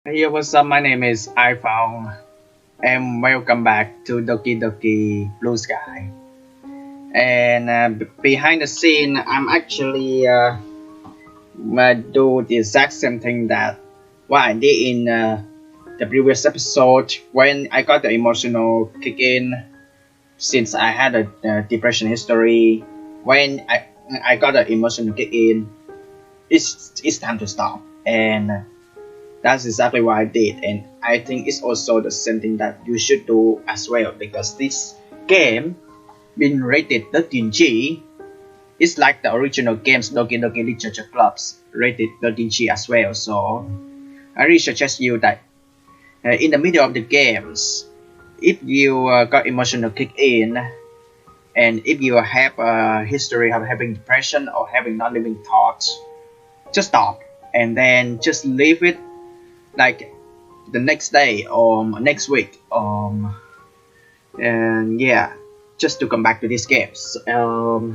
Hey, what's up? My name is iPhong, and welcome back to Doki Doki Blue Sky. And behind the scene, I'm actually do the exact same thing that what I did in the previous episode when I got the emotional kick in. Since I had a depression history, when I got the emotional kick in, it's time to stop. And that's exactly what I did, and I think it's also the same thing that you should do as well because this game been rated 13G. It's like the original games Doki Doki Literature Clubs rated 13G as well. So I really suggest you that in the middle of the games, if you got emotional kick in, and if you have a history of having depression or having non-living thoughts, just stop and then just leave it like the next day or next week and yeah, just to come back to these games. Yeah,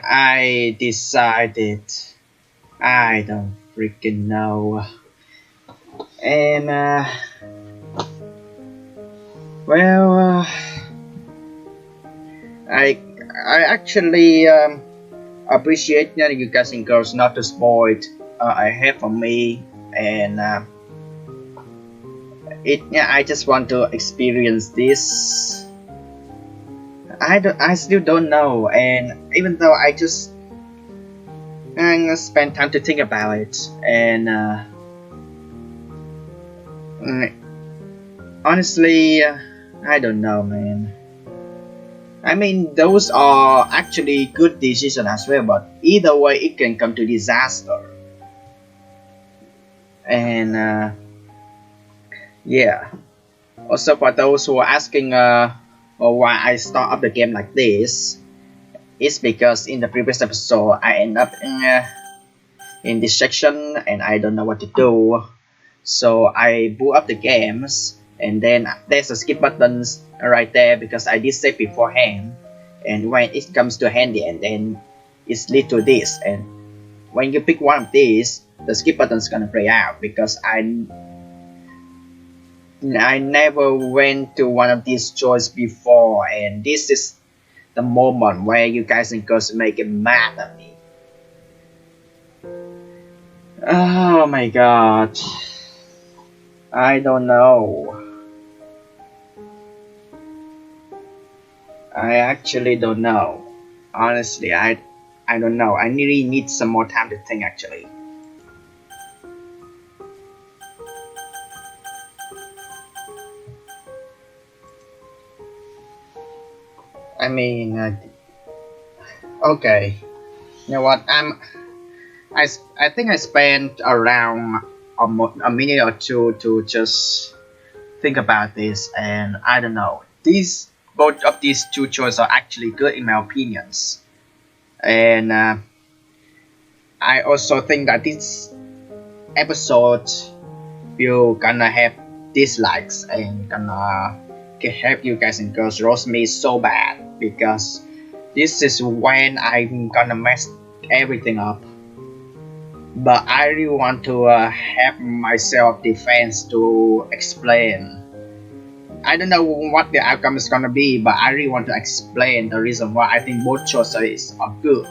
I decided, I don't freaking know. And well I actually appreciate that you guys and girls not to spoil it I have for me. And I just want to experience this. I still don't know, and even though I just spend time to think about it. And mm, honestly, I don't know, man. I mean, those are actually good decisions as well, but either way it can come to disaster. And yeah, also for those who are asking why I start up the game like this, it's because in the previous episode I end up in this section and I don't know what to do. So I boot up the games, and then there's a skip buttons right there because I did save beforehand. And when it comes to handy, and then it's lead to this, and when you pick one of these, the skip button's gonna play out because I never went to one of these choices before, and this is the moment where you guys and girls make it mad at me. Oh my god. I don't know. I actually don't know. Honestly, I don't know. I really need some more time to think actually. I mean, okay. You know what? I think I spent around a minute or two to just think about this, and I don't know. These both of these two choices are actually good in my opinions, and I also think that this episode will gonna have dislikes and gonna help you guys and girls roast me so bad because this is when I'm gonna mess everything up. But I really want to have myself defense to explain. I don't know what the outcome is gonna be, but I really want to explain the reason why I think both choices are good.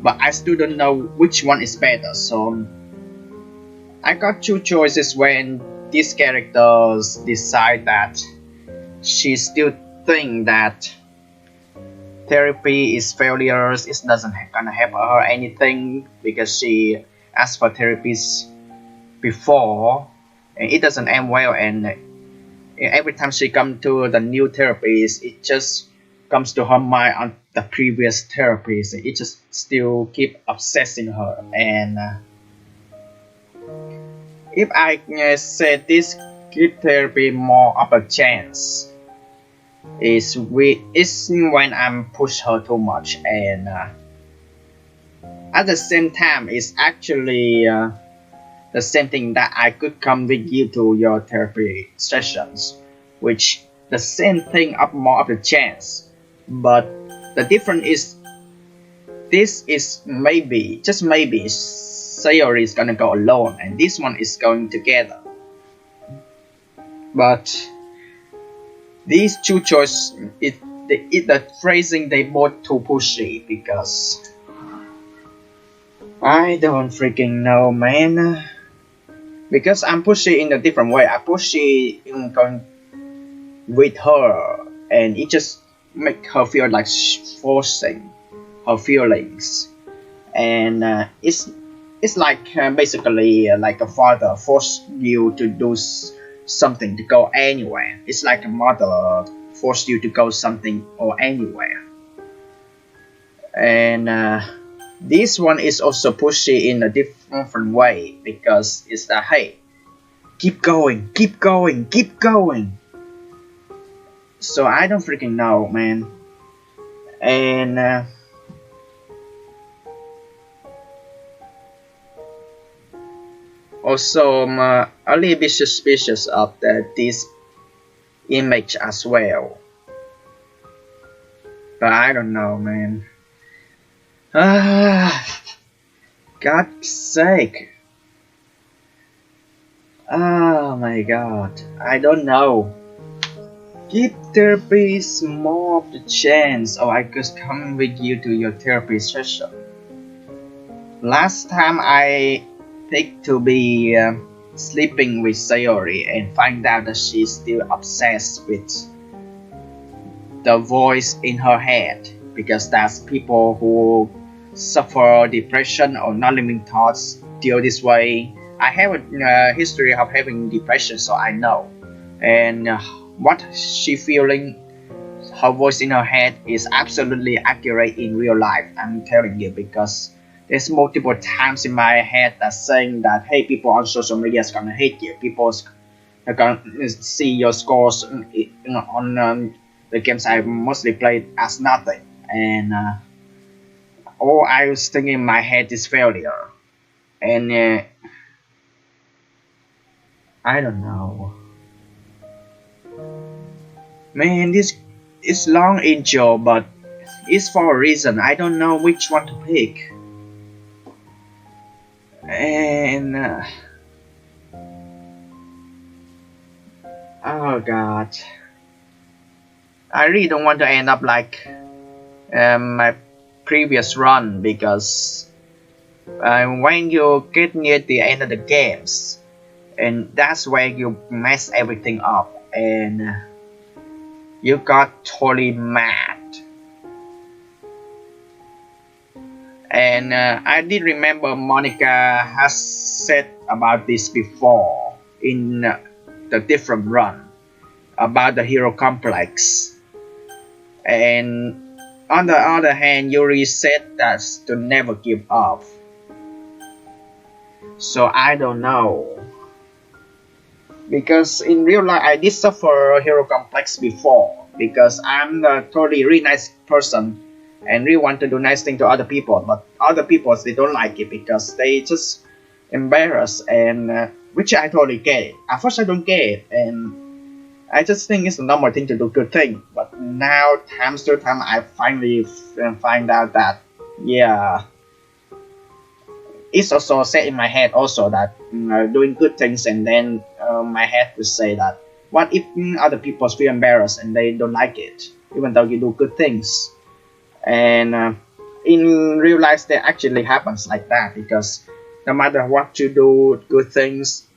But I still don't know which one is better. So I got two choices when these characters decide that she still think that therapy is failures. It doesn't gonna help her anything because she asked for therapies before and it doesn't end well. And every time she come to the new therapies, it just comes to her mind on the previous therapies. It just still keep obsessing her. And if I say this give therapy more of a chance, is when I'm push her too much. And at the same time it's actually the same thing that I could come with you to your therapy sessions, which the same thing up more of the chance. But the difference is this is maybe just maybe Sayori is gonna go alone, and this one is going together. But these two choices, the phrasing they both too pushy because I don't freaking know, man. Because I'm pushy in a different way. I pushy in going with her, and it just make her feel like forcing her feelings, and it's like basically like a father force you to do something to go anywhere. It's like a mother force you to go something or anywhere, and this one is also pushy in a different way because it's that, hey, keep going, keep going, keep going. So I don't freaking know, man. And also I'm a little bit suspicious of this image as well. But I don't know, man. God's sake. Oh my god. I don't know. Give therapists more of the chance, or I could come with you to your therapy session. Last time I picked to be sleeping with Sayori and find out that she's still obsessed with the voice in her head, because that's people who suffer depression or non-living thoughts deal this way. I have a history of having depression, so I know. And what she feeling, her voice in her head is absolutely accurate in real life. I'm telling you, because there's multiple times in my head that's saying that, hey, people on social media is gonna hate you. People are gonna see your scores on the games I mostly played as nothing, and all I was thinking in my head is failure. And I don't know, man. This is long intro, but it's for a reason. I don't know which one to pick. And oh god, I really don't want to end up like my previous run, because when you get near the end of the games, and that's where you mess everything up, and you got totally mad. And I did remember Monica has said about this before in the different run about the hero complex. And on the other hand, Yuri said that to never give up. So I don't know, because in real life I did suffer hero complex before, because I'm a totally really nice person and really want to do nice thing to other people, but other people, they don't like it because they just embarrass, and which I totally get it. At first I don't get it, and I just think it's a normal thing to do good thing, but now time to time I finally find out that, yeah, it's also set in my head also that doing good things, and then my head will say that, what if other people feel embarrassed and they don't like it even though you do good things. And in real life that actually happens like that, because no matter what you do good things,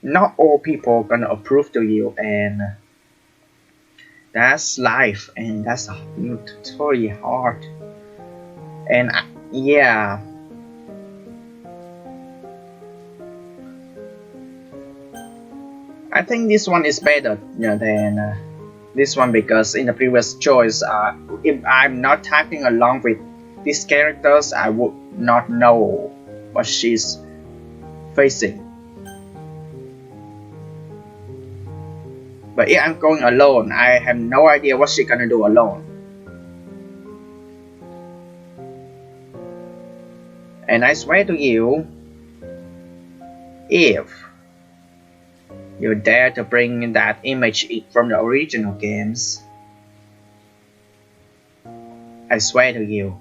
not all people gonna approve to you, and that's life, and that's totally hard. And yeah, I think this one is better than this one, because in the previous choice, if I'm not tagging along with these characters, I would not know what she's facing. But if I'm going alone, I have no idea what she's gonna do alone. And I swear to you, if you dare to bring that image from the original games, I swear to you,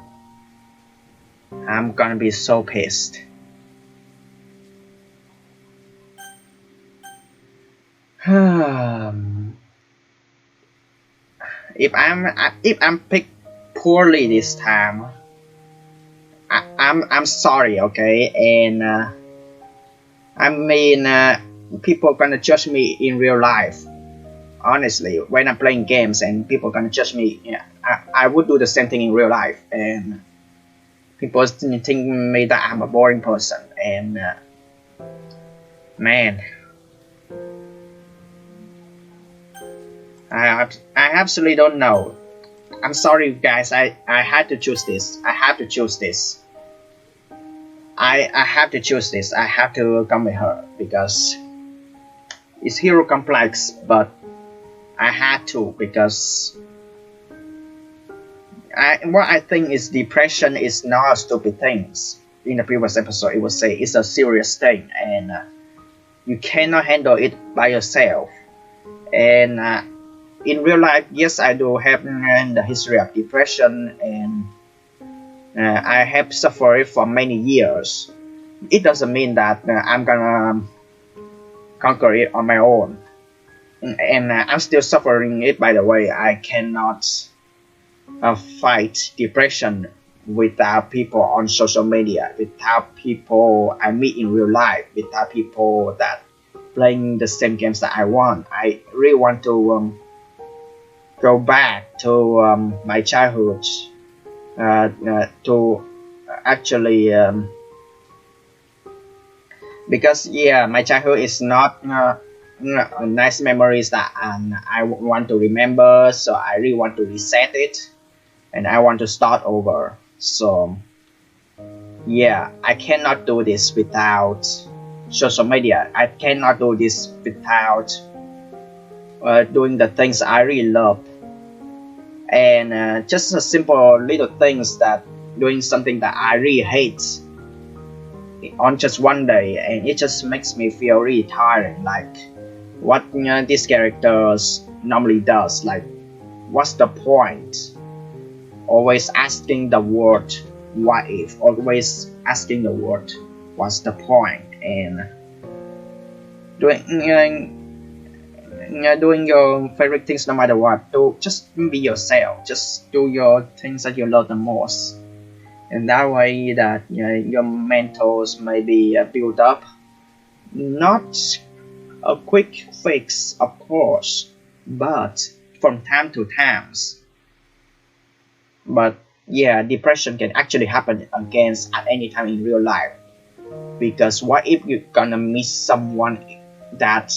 I'm gonna be so pissed. if I'm picked poorly this time, I'm sorry, okay, and I mean people gonna judge me in real life. Honestly, when I'm playing games and people gonna judge me, yeah, I would do the same thing in real life, and people think me that I'm a boring person, and man, I absolutely don't know. I'm sorry, guys. I had to choose this. I have to choose this. I have to choose this. I have to come with her because it's hero complex, but I had to because what I think is depression is not a stupid thing. In the previous episode, it would say it's a serious thing, and you cannot handle it by yourself. And in real life, yes, I do have the history of depression, and I have suffered it for many years. It doesn't mean that I'm gonna conquer it on my own. And I'm still suffering it, by the way. I cannot fight depression without people on social media, without people I meet in real life, without people that playing the same games that I want. I really want to go back to my childhood, to actually because yeah, my childhood is not nice memories that I want to remember, so I really want to reset it and I want to start over. So yeah, I cannot do this without social media. I cannot do this without doing the things I really love, and just a simple little things that doing something that I really hate on just one day, and it just makes me feel really tired. Like what these characters normally does. Like, what's the point? Always asking the word "what if?" Always asking the word "what's the point?" And doing doing your favorite things no matter what. Do just be yourself. Just do your things that you love the most, and that way that your mentals may be built up. Not a quick fix, of course, but from time to times. But yeah, depression can actually happen again at any time in real life. Because what if you're gonna miss someone that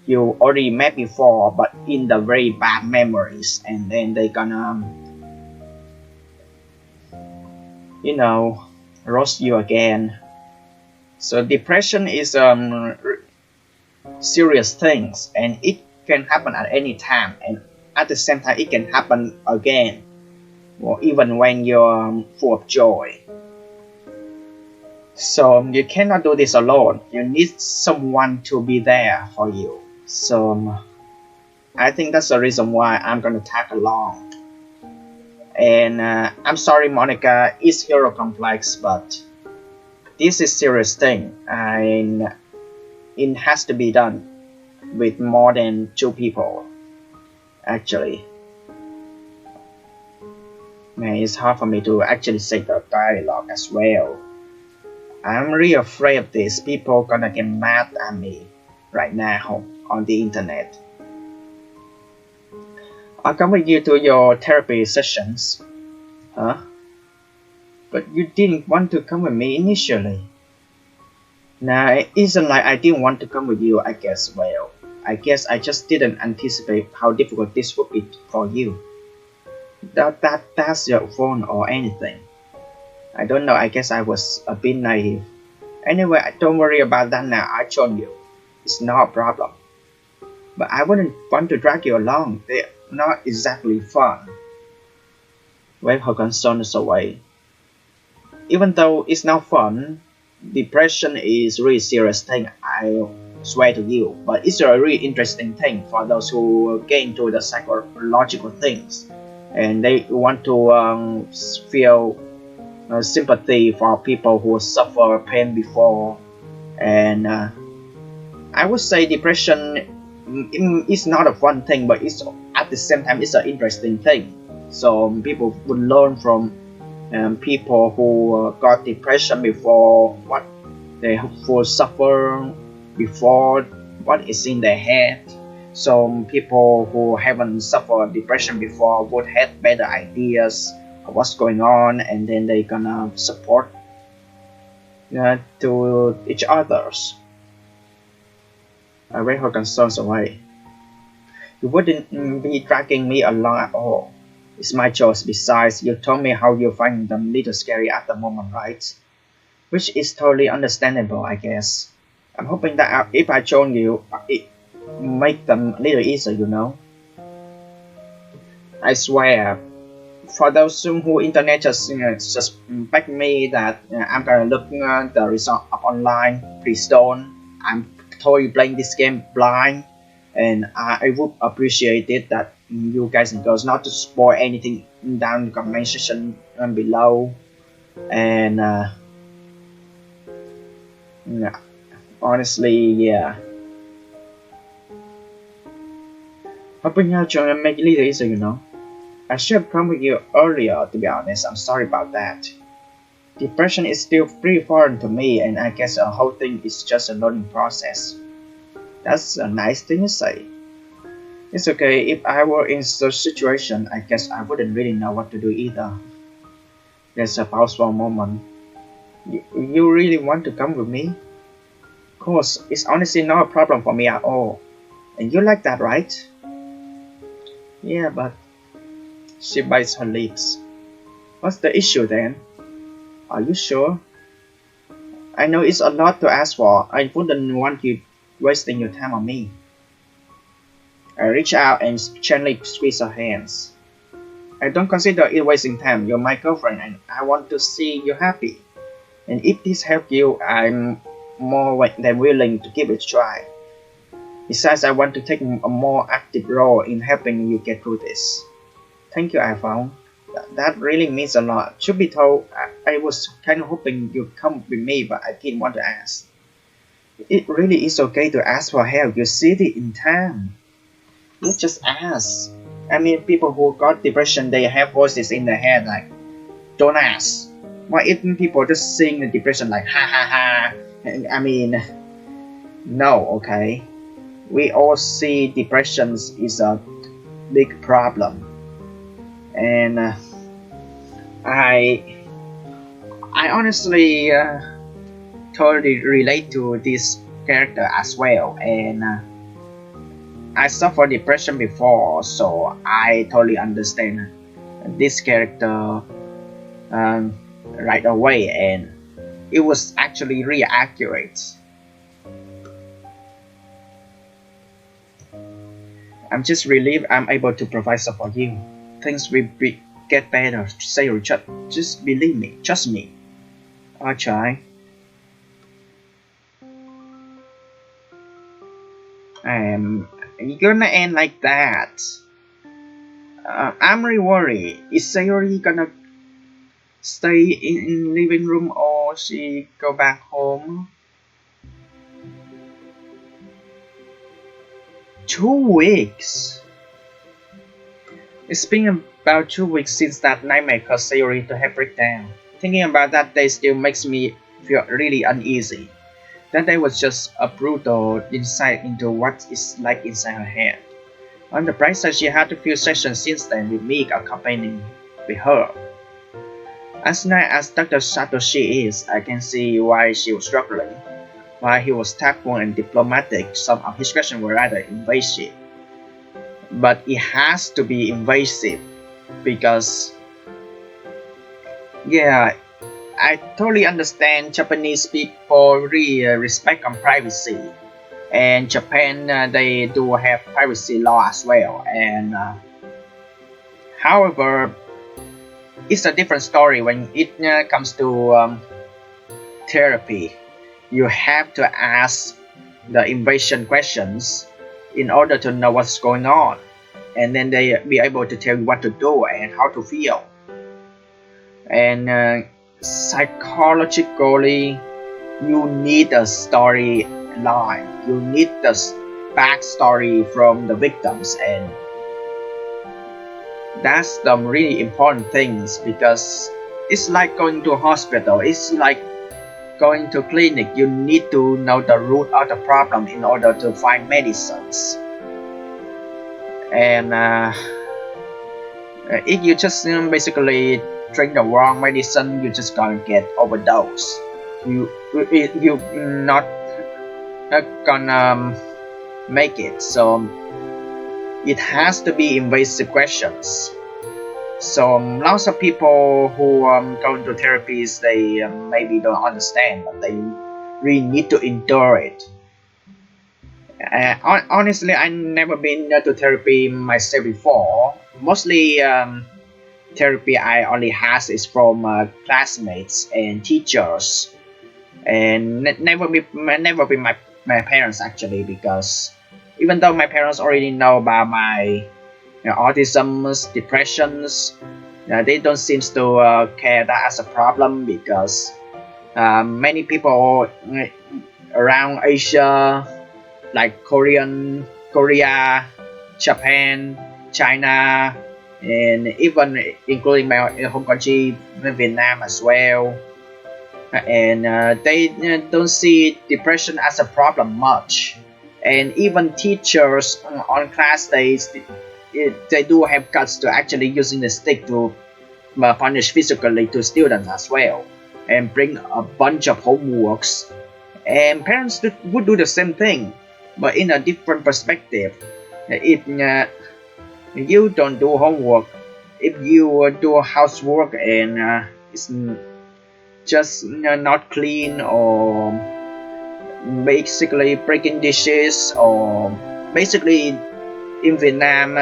you already met before, but in the very bad memories, and then they gonna, roast you again. So depression is serious things, and it can happen at any time, and at the same time, it can happen again, or even when you're full of joy. So you cannot do this alone. You need someone to be there for you. So I think that's the reason why I'm gonna tag along. And I'm sorry, Monica, it's hero complex, but this is serious thing, and it has to be done with more than two people. Actually, man, it's hard for me to actually say the dialogue as well. I'm really afraid of this. People gonna get mad at me right now on the internet. I'll come with you to your therapy sessions. Huh? But you didn't want to come with me initially. Nah, it isn't like I didn't want to come with you, I guess. Well, I guess I just didn't anticipate how difficult this would be for you. That's your phone or anything. I don't know, I guess I was a bit naive. Anyway, don't worry about that now, I told you. It's not a problem. But I wouldn't want to drag you along, they're not exactly fun. Wave her concerns away. Even though it's not fun, depression is really serious thing, I swear to you. But it's a really interesting thing for those who get into the psychological things. And they want to feel sympathy for people who suffer pain before, and I would say depression it's not a fun thing, but it's at the same time it's an interesting thing. So people would learn from people who got depression before, what they will suffer before, what is in their head. So people who haven't suffered depression before would have better ideas of what's going on, and then they gonna support to each others. I read her concerns away. You wouldn't be dragging me along at all. It's my choice. Besides, you told me how you find them a little scary at the moment, right? Which is totally understandable, I guess. I'm hoping that if I show you, it make them a little easier. I swear, for those who internet just beg me that I'm gonna look the result up online, please don't. I'm totally playing this game blind, and I would appreciate it that you guys and girls not to spoil anything down in the comment section below. And yeah, honestly, yeah. Hoping I'll try and make it easier. I should have come with you earlier, to be honest. I'm sorry about that. Depression is still pretty foreign to me, and I guess the whole thing is just a learning process. That's a nice thing to say. It's okay, if I were in such situation, I guess I wouldn't really know what to do either. There's a pause for a moment. You really want to come with me? Of course, it's honestly not a problem for me at all. And you like that, right? Yeah, but... She bites her lips. What's the issue then? Are you sure? I know it's a lot to ask for. I wouldn't want you wasting your time on me. I reach out and gently squeeze her hands. I don't consider it wasting time. You're my girlfriend and I want to see you happy. And if this helps you, I'm more than willing to give it a try. Besides, I want to take a more active role in helping you get through this. Thank you, iPhong. That really means a lot. Should be told, I was kind of hoping you'd come with me, but I didn't want to ask. It really is okay to ask for help. You see it in time. You just ask. I mean, people who got depression, they have voices in their head like, don't ask. Why isn't people just sing the depression like, ha ha ha? I mean, no, okay. We all see depression is a big problem. And I honestly totally relate to this character as well, and I suffered depression before, so I totally understand this character right away, and it was actually really accurate. I'm just relieved I'm able to provide support for you. Things will get better. Say Richard, just believe me, trust me. I'll try. You're gonna end like that. I'm really worried. Is Sayori gonna stay in living room or she go back home? 2 weeks. It's been about 2 weeks since that nightmare caused Sayori to have breakdown. Thinking about that day still makes me feel really uneasy. That day was just a brutal insight into what it's like inside her head. On the bright side, she had a few sessions since then with me accompanying with her. As nice as Dr. Satoshi is, I can see why she was struggling. While he was tactful and diplomatic, some of his questions were rather invasive. But it has to be invasive because, yeah, I totally understand Japanese people really respect on privacy, and Japan they do have privacy law as well. And however, it's a different story when it comes to therapy. You have to ask the invasion questions in order to know what's going on, and then they be able to tell you what to do and how to feel. And psychologically, you need a storyline. You need the backstory from the victims, and that's the really important things because it's like going to a hospital. It's like going to clinic. You need to know the root of the problem in order to find medicines. And if you just basically drink the wrong medicine, you're just gonna get overdose. You not gonna make it. So it has to be invasive questions. So lots of people who go into therapies, they maybe don't understand, but they really need to endure it. Honestly, I never been to therapy myself before. Mostly therapy I only has is from classmates and teachers, and never be my parents actually, because even though my parents already know about my autisms, depressions, they don't seem to care that as a problem because many people around Asia, like Korea, Japan, China, and even including my home country, Vietnam as well. And they don't see depression as a problem much. And even teachers on class days, they do have guts to actually using the stick to punish physically to students as well, and bring a bunch of homeworks. And parents would do the same thing, but in a different perspective. If you don't do homework, if you do housework and it's just not clean, or basically breaking dishes, or basically in Vietnam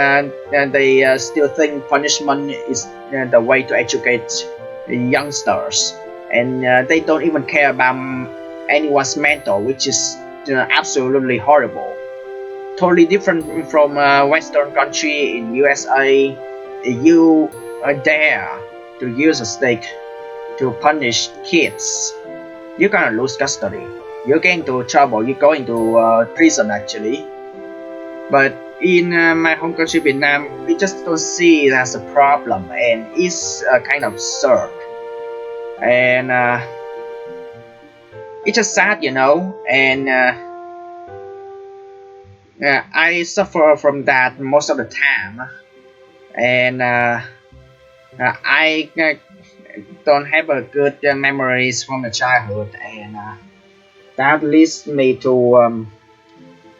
they still think punishment is the way to educate youngsters, and they don't even care about anyone's mental, which is absolutely horrible. Totally different from Western country. In USA, you dare to use a stick to punish kids, you're gonna lose custody. You get into trouble. You go into prison actually. But in my home country, Vietnam, we just don't see it as a problem, and it's kind of absurd. And it's just sad, And I suffer from that most of the time, and I don't have a good memories from the childhood, and that leads me to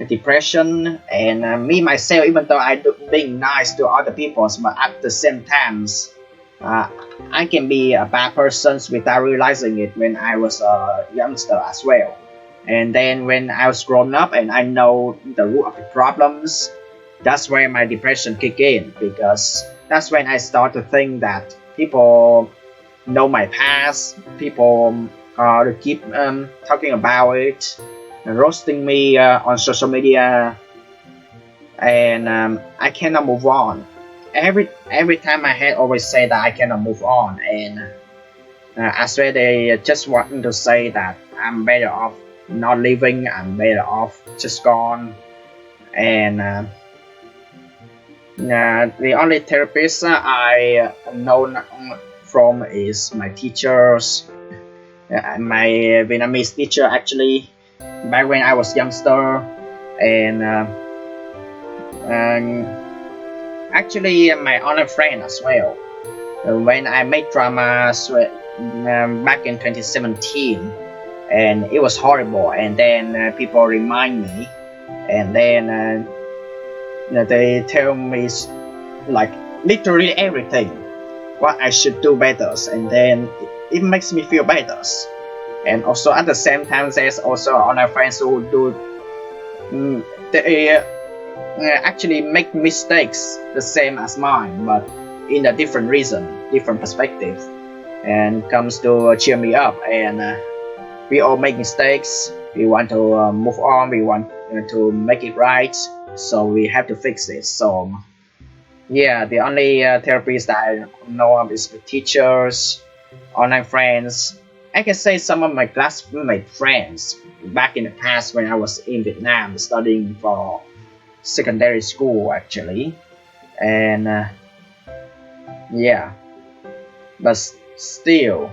depression. And me myself, even though I do being nice to other people, but at the same times, I can be a bad person without realizing it when I was a youngster as well. And then when I was grown up and I know the root of the problems, that's where my depression kicked in, because that's when I start to think that people know my past, people keep talking about it, roasting me on social media, and I cannot move on. Every time my head always say that I cannot move on, and I swear they just want to say that I'm better off not living, I'm better off just gone. And the only therapist I know from is my teachers, my Vietnamese teacher actually, back when I was youngster, and actually my online friend as well. When I made drama back in 2017, and it was horrible, and then people remind me, and then they tell me like literally everything what I should do better, and then it makes me feel better. And also at the same time, there's also online friends who do they actually make mistakes the same as mine, but in a different reason, different perspective, and comes to cheer me up. And we all make mistakes. We want to move on. We want to make it right. So we have to fix it. So yeah, the only therapists that I know of is with teachers, online friends. I can say some of my classmate friends, back in the past when I was in Vietnam studying for secondary school actually, and yeah, but still,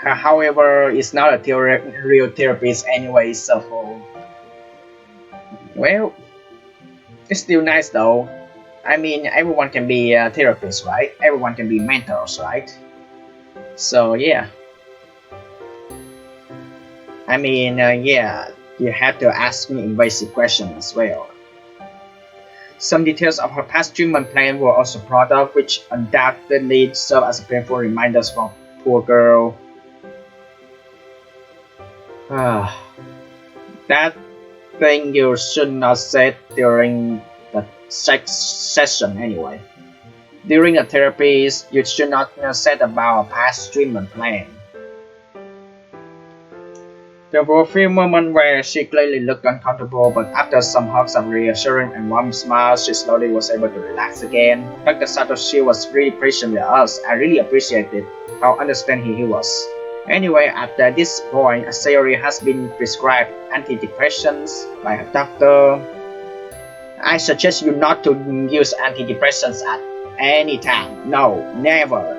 however, it's not a real therapist anyway, so well, it's still nice though. I mean, everyone can be a therapist, right? Everyone can be mentors, right? So yeah, I mean, yeah, you have to ask me invasive questions as well. Some details of her past treatment plan were also brought up, which undoubtedly serve as painful reminders for poor girl. That thing you should not say during the sex session anyway. During a therapy, you should not say about a past treatment plan. There were a few moments where she clearly looked uncomfortable, but after some hugs of reassurance and warm smiles, she slowly was able to relax again. Dr. Satoshi was really patient with us. I really appreciated how understanding he was. Anyway, at this point, Sayori has been prescribed antidepressants by her doctor. I suggest you not to use antidepressants at any time. No, never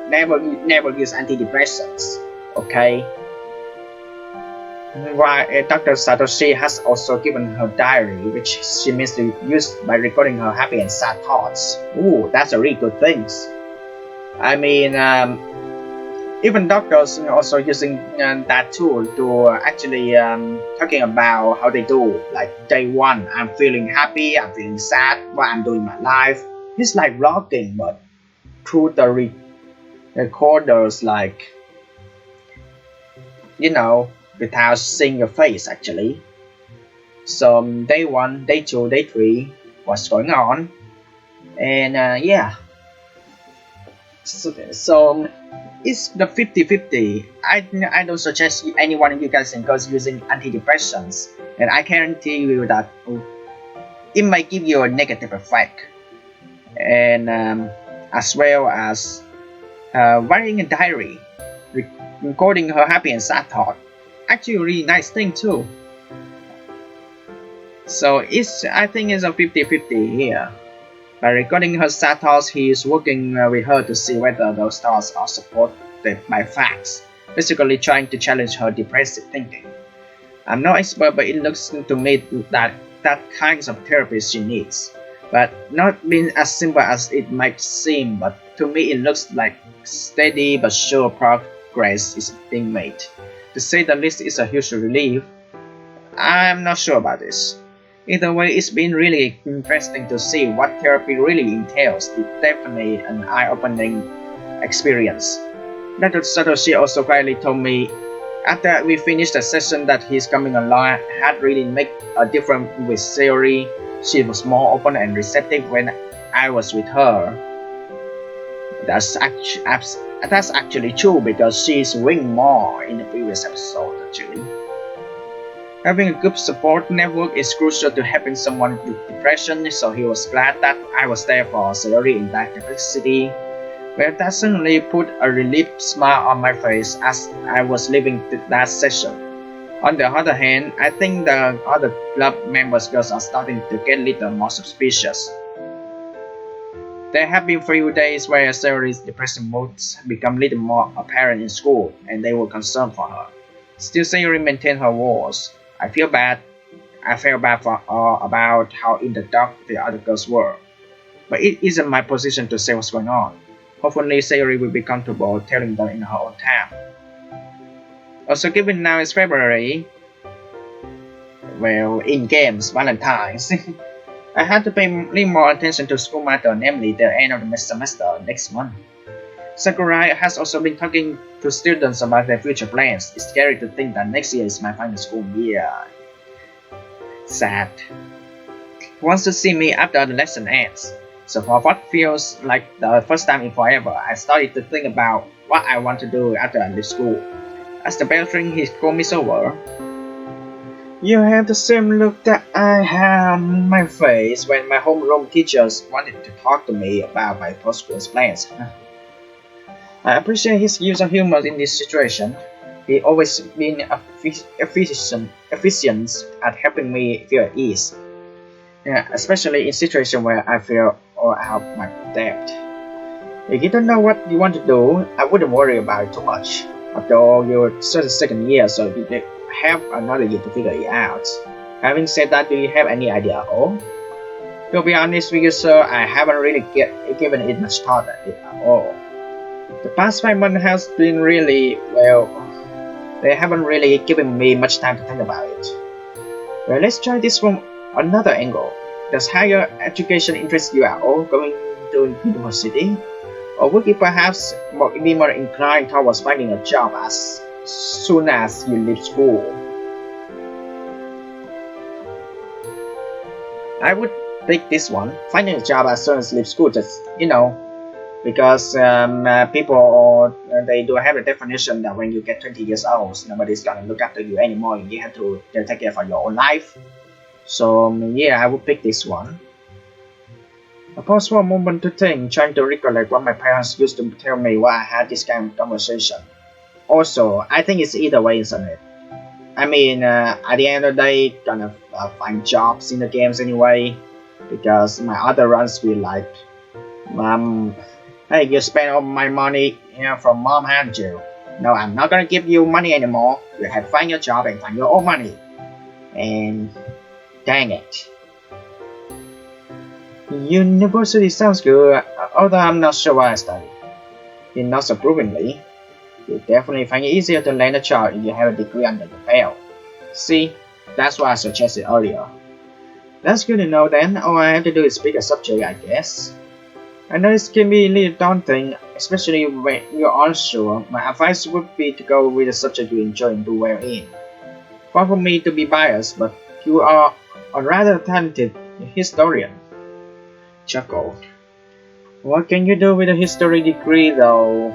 use antidepressants. Okay? While Dr. Satoshi has also given her diary, which she means to use by recording her happy and sad thoughts. Ooh, that's a really good thing. I mean, even doctors also using that tool to actually talking about how they do. Like day one, I'm feeling happy, I'm feeling sad, what I'm doing in my life. It's like vlogging, but through the recorders, like, you know, without seeing your face actually. So day one, day two, day three, what's going on, and yeah. So it's the 50-50. I don't suggest anyone of you guys can go using antidepressants, and I guarantee you that it might give you a negative effect, and as well as writing a diary, recording her happy and sad thought. Actually, a really nice thing too. So I think it's a 50-50 here. By recording her sad thoughts, he is working with her to see whether those thoughts are supported by facts, basically trying to challenge her depressive thinking. I'm no expert, but it looks to me that kinds of therapy she needs. But not being as simple as it might seem, but to me it looks like steady but sure progress is being made. To say the least, is a huge relief. I'm not sure about this. Either way, it's been really interesting to see what therapy really entails. It's definitely an eye-opening experience. Dr. Satoshi also quietly told me after we finished the session that his coming along had really made a difference with Sayori. She was more open and receptive when I was with her. That's actually true because she's winning more in the previous episode actually. Having a good support network is crucial to helping someone with depression, so he was glad that I was there for Sayori in that capacity. Well, that certainly put a relieved smile on my face as I was leaving that session. On the other hand, I think the other club members' girls are starting to get a little more suspicious. There have been few days where Sayori's depressive moods become a little more apparent in school, and they were concerned for her. Still, Sayori maintained her walls. I felt bad for her about how in the dark the other girls were. But it isn't my position to say what's going on. Hopefully Sayori will be comfortable telling them in her own time. Also, given now is February, well, in games, Valentine's, I had to pay more attention to school matter, namely the end of the semester next month. Sakurai has also been talking to students about their future plans. It's scary to think that next year is my final school year. Sad. He wants to see me after the lesson ends. So for what feels like the first time in forever, I started to think about what I want to do after I leave school. As the bell rings, he called me over. You have the same look that I had on my face when my homeroom teachers wanted to talk to me about my post-school plans. I appreciate his use of humor in this situation. He always been efficient at helping me feel at ease. Yeah, especially in situations where I feel all out my depth. If you don't know what you want to do, I wouldn't worry about it too much. After all, you're just a second year, so you have another year to figure it out. Having said that, do you have any idea at all? To be honest with you, sir, I haven't really given it much thought at all. The past 5 months has been really, well, they haven't really given me much time to think about it. Well, let's try this from another angle. Does higher education interest you at all, going to university? Or would you perhaps be more inclined towards finding a job as soon as you leave school? I would pick this one, finding a job as soon as you leave school, just, because people they do have a definition that when you get 20 years old, nobody's gonna look after you anymore. You have to take care of your own life. So yeah, I would pick this one. I paused for a moment to think, trying to recollect what my parents used to tell me when I had this kind of conversation. Also, I think it's either way, isn't it? I mean, at the end of the day, gonna find jobs in the games anyway, because my other runs feel like, hey, you spent all my money, from mom and you. No, I'm not gonna give you money anymore. You have to find your job and find your own money. And dang it. University sounds good, although I'm not sure what I study. In not approvingly, you definitely find it easier to land a job if you have a degree under your belt. See, that's what I suggested earlier. That's good to know then. All I have to do is pick a subject, I guess. I know it can be a little daunting, especially when you're unsure. My advice would be to go with a subject you enjoy and do well in. Far from me to be biased, but you are a rather talented historian. Chuckle. What can you do with a history degree though?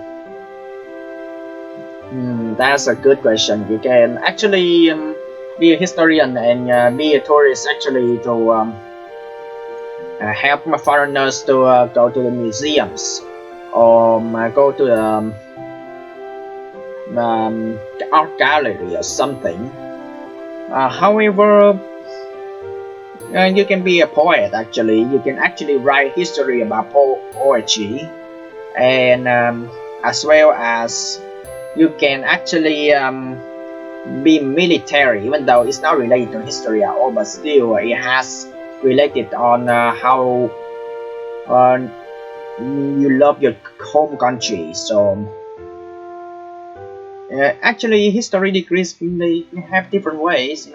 That's a good question. You can actually be a historian and be a tourist actually to help foreigners to go to the museums or go to the art gallery or something. However, you can be a poet actually. You can actually write history about poetry, and as well as you can actually be military, even though it's not related to history at all, but still it has related on how you love your home country. So actually, history degrees they have different ways,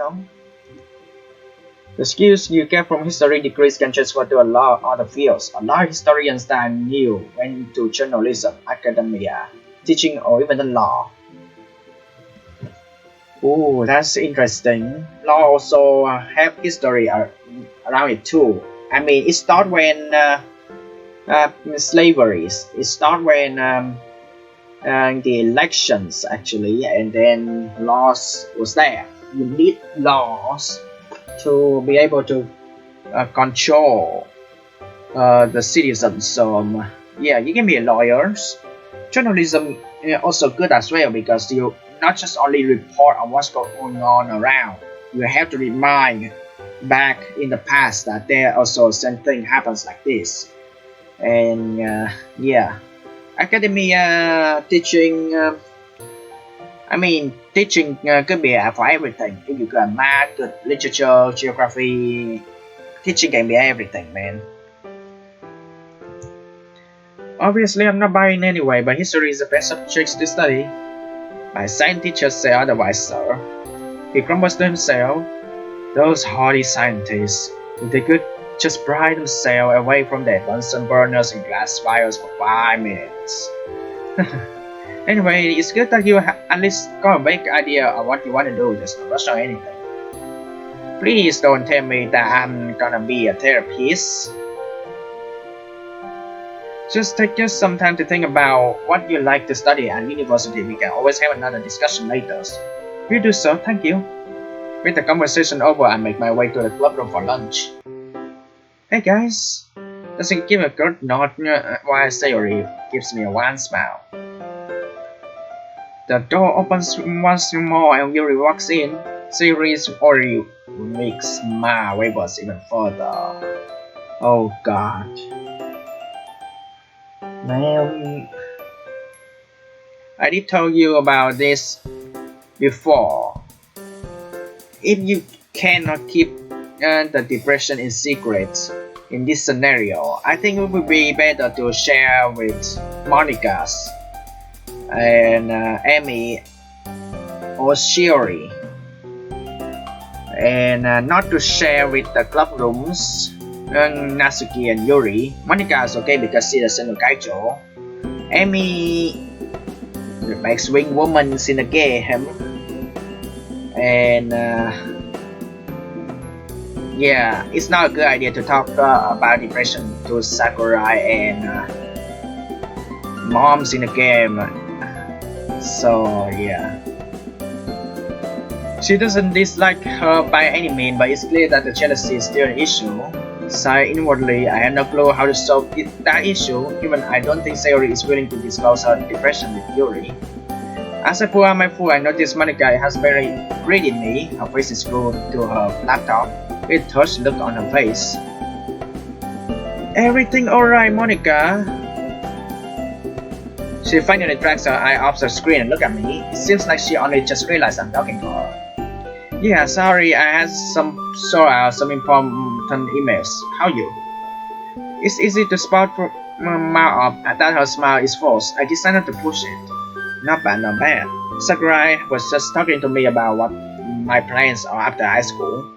The skills you get from history degrees can transfer to a lot of other fields. A lot of historians that I knew went into journalism, academia, teaching, or even the law. Oh, that's interesting. Law also have history around it too. I mean, it started when slavery. It started when the elections actually, and then laws was there. You need laws to be able to control the citizens. So yeah, you can be lawyers. Journalism is also good as well because you not just only report on what's going on around. You have to remind back in the past that there also same thing happens like this. And yeah, academia teaching. Teaching could be for everything. If you got math, good literature, geography, teaching can be everything, man. Obviously, I'm not buying anyway, but history is the best subject to study. My science teacher said otherwise, sir. He grumbles to himself. Those hardy scientists, if they could just pry themselves away from their Bunsen burners and glass vials for 5 minutes. Anyway, it's good that you at least got a vague idea of what you want to do, just not rush on anything. Please don't tell me that I'm gonna be a therapist. Just take some time to think about what you like to study at university. We can always have another discussion later. You do so, thank you. With the conversation over, I make my way to the club room for lunch. Hey guys, doesn't give a good nod while Sayori gives me a wan smile. The door opens once more and Yuri walks in. Series already makes my waivers even further. Oh god. Man, I did tell you about this before. If you cannot keep the depression in secret in this scenario, I think it would be better to share with Monica's and Amy or Shiori, and not to share with the club rooms Natsuki and Yuri. Monica is okay because she doesn't know Kaijo. Amy makes wing woman in a game, and yeah, it's not a good idea to talk about depression to Sakurai and moms in the game. So yeah, she doesn't dislike her by any means, but it's clear that the jealousy is still an issue. Sigh inwardly, I have no clue how to solve that issue, even I don't think Sayori is willing to disclose her depression with Yuri. As I pull out my phone, I notice Monica has very greeted me. Her face is glued to her laptop, with a touched look on her face. Everything alright, Monica? She finally drags her eye off the screen and looks at me. It seems like she only just realized I'm talking to her. Yeah, sorry, I had some important emails. How you? It's easy to spot from that her smile is false. I decided to push it. Not bad, not bad. Sakurai was just talking to me about what my plans are after high school.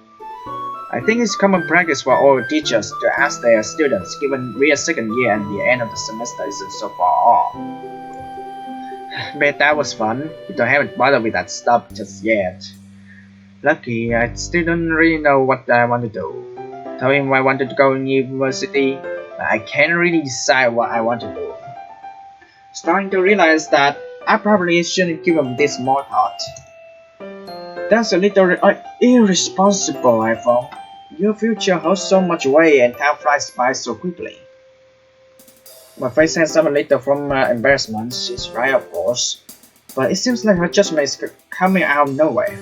I think it's common practice for all teachers to ask their students, given we are second year and the end of the semester isn't so far off. Bet that was fun. You don't haven't bothered with that stuff just yet. Lucky, I still don't really know what I want to do. Told him I wanted to go in university, but I can't really decide what I want to do. Starting to realize that I probably shouldn't give him this more thought. That's a little irresponsible, iPhong. Your future holds so much weight and time flies by so quickly. My face has some little from embarrassment. She's right, of course, but it seems like her judgment is coming out of nowhere.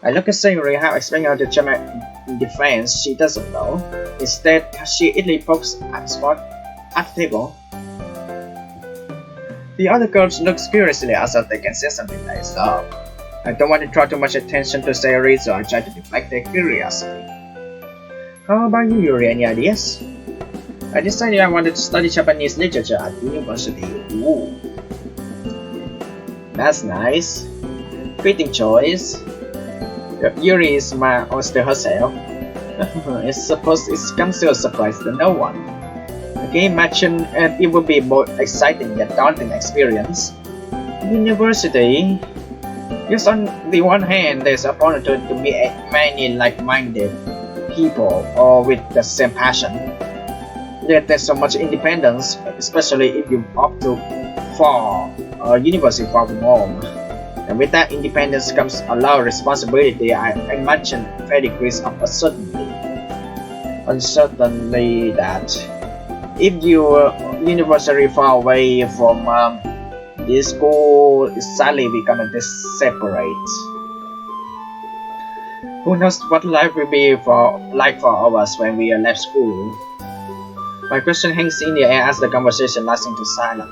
I look at Sayori, how explain her judgment in defense. She doesn't know. Instead, she idly pokes at spot at the table. The other girls look curiously as if they can say something nice up. I don't want to draw too much attention to Sayori, so I try to deflect their curiosity. How about you, Yuri? Any ideas? I decided I wanted to study Japanese literature at university. Ooh. That's nice. Fitting choice. Yuri is my oyster herself. It's supposed it comes to a surprise to no one. I can imagine it would be both exciting yet daunting experience. University. Yes, on the one hand, there's an opportunity to meet many like-minded people or with the same passion. Yet there's so much independence, especially if you opt to university far from home. And with that independence comes a lot of responsibility. I imagine fair degrees of uncertainty that if your university far away from this school is sadly becoming separate. Who knows what life will be like for all of us when we left school? My question hangs in the air as the conversation lasting to silence.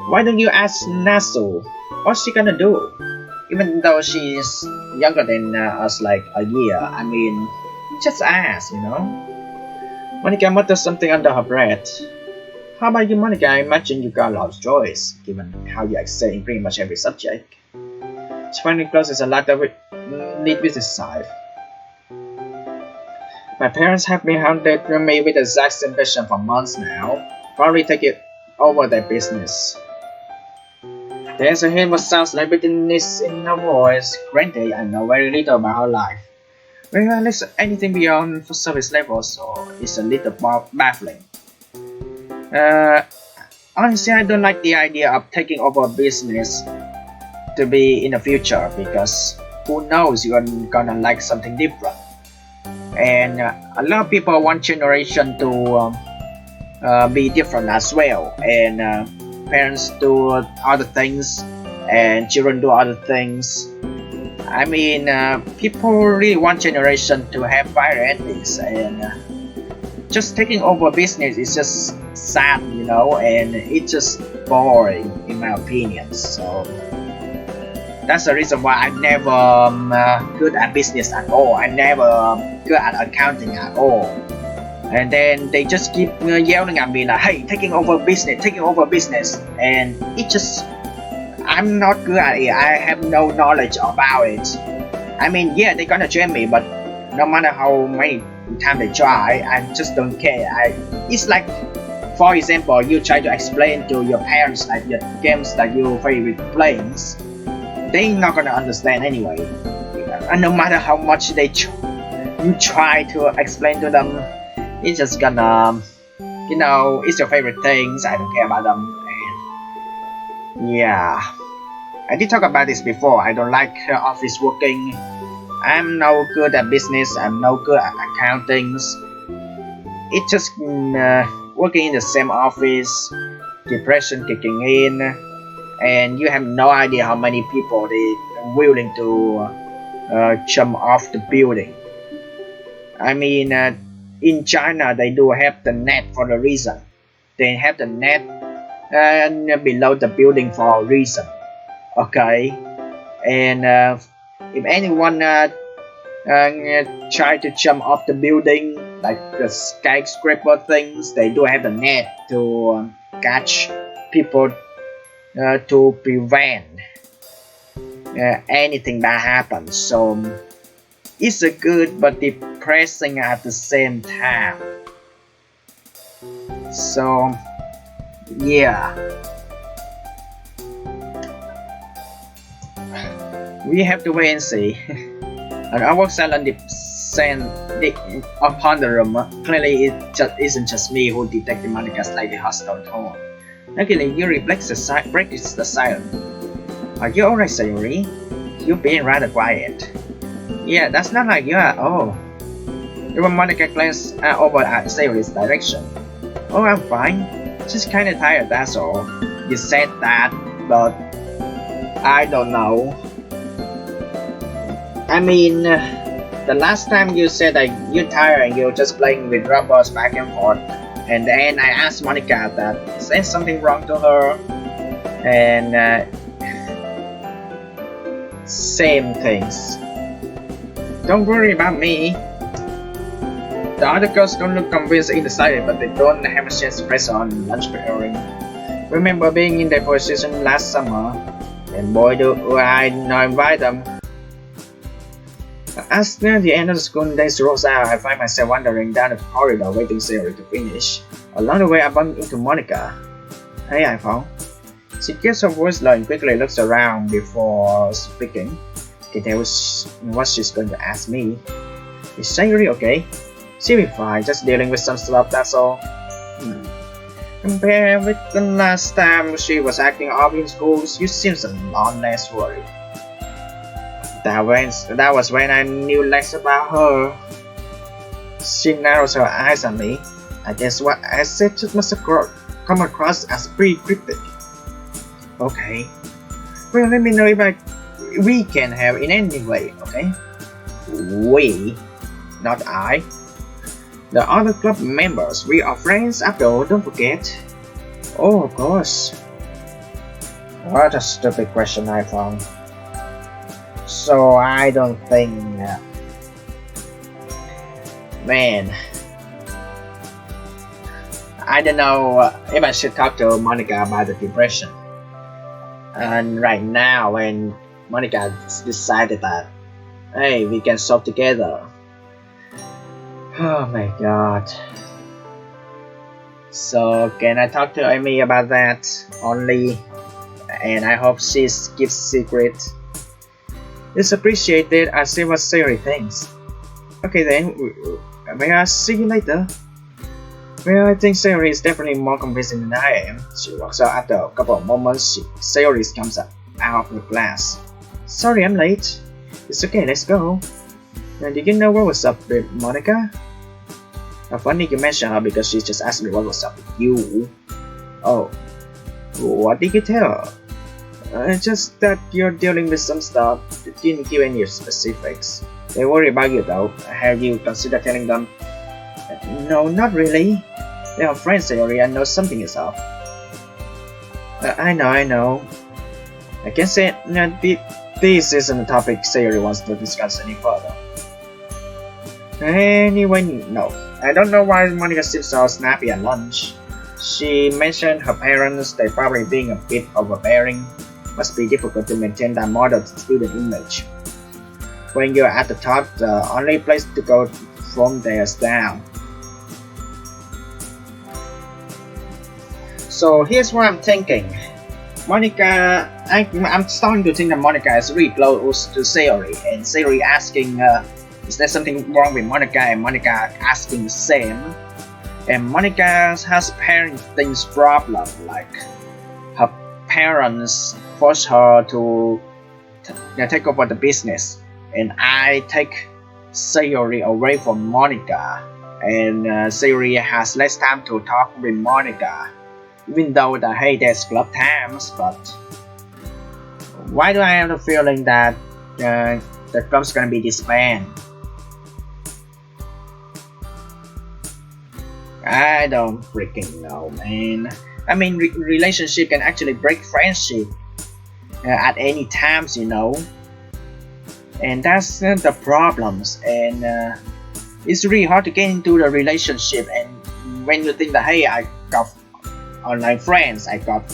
Why don't you ask Nasu? What's she gonna do? Even though she's younger than us like a year, I mean, just ask, you know? Monica mutters something under her breath. How about you, Monica? I imagine you got a lot of choice, given how you excel in pretty much every subject. She finally closes a letter with neat with a sigh. My parents have been hounding me with the exact same question for months now. Probably take it over their business. The answer here was sounds like bitterness in her voice. Granted, I know very little about her life. Well, anything beyond for service level, so it's a little baffling. Honestly, I don't like the idea of taking over a business to be in the future because who knows, you're gonna like something different. And a lot of people want generation to be different as well. And parents do other things and children do other things. I mean, people really want generation to have varieties, and just taking over business is just sad, you know, and it's just boring in my opinion. So that's the reason why I never good at business at all. I never good at accounting at all. And then they just keep yelling at me like, hey, taking over business, and it just, I'm not good at it. I have no knowledge about it. I mean, yeah, they're gonna train me, but no matter how many times they try, I just don't care. It's like, for example, you try to explain to your parents like the games that you favorite playing, they're not gonna understand anyway. And no matter how much you try to explain to them, it's just gonna, you know, it's your favorite things. I don't care about them. And yeah, I did talk about this before. I don't like office working. I'm no good at business. I'm no good at accounting. It's just working in the same office, depression kicking in, and you have no idea how many people they are willing to jump off the building. I mean, in China they do have the net for a reason. They have the net below the building for a reason. Okay, and if anyone try to jump off the building like the skyscraper things, they do have the net to catch people to prevent anything that happens. So it's a good but depressing at the same time. So yeah, we have to wait and see. And our silent descent upon the room. Clearly, it isn't just me who detected Monica's slightly hostile tone. Luckily, Yuri breaks the silence. Are you alright, Sayuri? You're being rather quiet. Yeah, that's not like you at all. Even Monica glanced over at Sayuri's direction. Oh, I'm fine. Just kinda tired, that's all. You said that, but I don't know. I mean, the last time you said that you're tired and you're just playing with rubbers back and forth, and then I asked Monica that is there something wrong to her, and same things. Don't worry about me. The other girls don't look convinced in the side, but they don't have a chance to press on lunch preparing. Remember being in their position last summer, and boy do I not invite them. As near the end of the school days rolls out, I find myself wandering down the corridor waiting Sayuri to finish. Along the way, I bump into Monica. Hey, iPhong. She gets her voice low and quickly looks around before speaking. Can tell what she's going to ask me. Is Sayuri okay? She'll be fine, just dealing with some stuff, that's all. Compared with the last time she was acting up in school, you seem a lot less worried. That was when I knew less about her. She narrows her eyes at me. I guess what I said must have come across as pretty cryptic. Okay. Well, let me know if we can help in any way, okay? We, not I. The other club members, we are friends after all, don't forget. Oh, of course. What a stupid question, iPhong. So I don't think, man, I don't know if I should talk to Monica about the depression. And right now, when Monica decided that, hey, we can solve together. Oh my god. So can I talk to Amy about that only? And I hope she keeps secret. It's appreciated. I'll see what Sayuri thinks. Okay then, may I see you later? Well, I think Sayuri is definitely more convincing than I am. She walks out after a couple of moments. Sayuri comes out of the class. Sorry I'm late. It's okay, let's go. Now, did you know what was up with Monica? Funny you mentioned her because she just asked me what was up with you. Oh. What did you tell her? Just that you're dealing with some stuff. Didn't give any specifics. They worry about you though. Have you considered telling them? No, not really. They are friends, Sayori. I know something is up. I know. I can say this isn't a topic Sayori wants to discuss any further. Anyway, no. I don't know why Monica seems so snappy at lunch. She mentioned her parents, they probably being a bit overbearing. Must be difficult to maintain that model student image. When you're at the top, the only place to go from there is down. So here's what I'm thinking. Monica, I'm starting to think that Monica is really close to Sayori, and Sayori asking, is there something wrong with Monica, and Monica asking the same. And Monica has parenting problem, like her parents force her to take over the business, and I take Sayori away from Monica, and Sayori has less time to talk with Monica. Even though there's club times, but why do I have the feeling that the club's gonna be disbanded? I don't freaking know, man. I mean, relationship can actually break friendship at any times, you know. And that's the problems. And it's really hard to get into the relationship. And when you think that, hey, I got online friends, but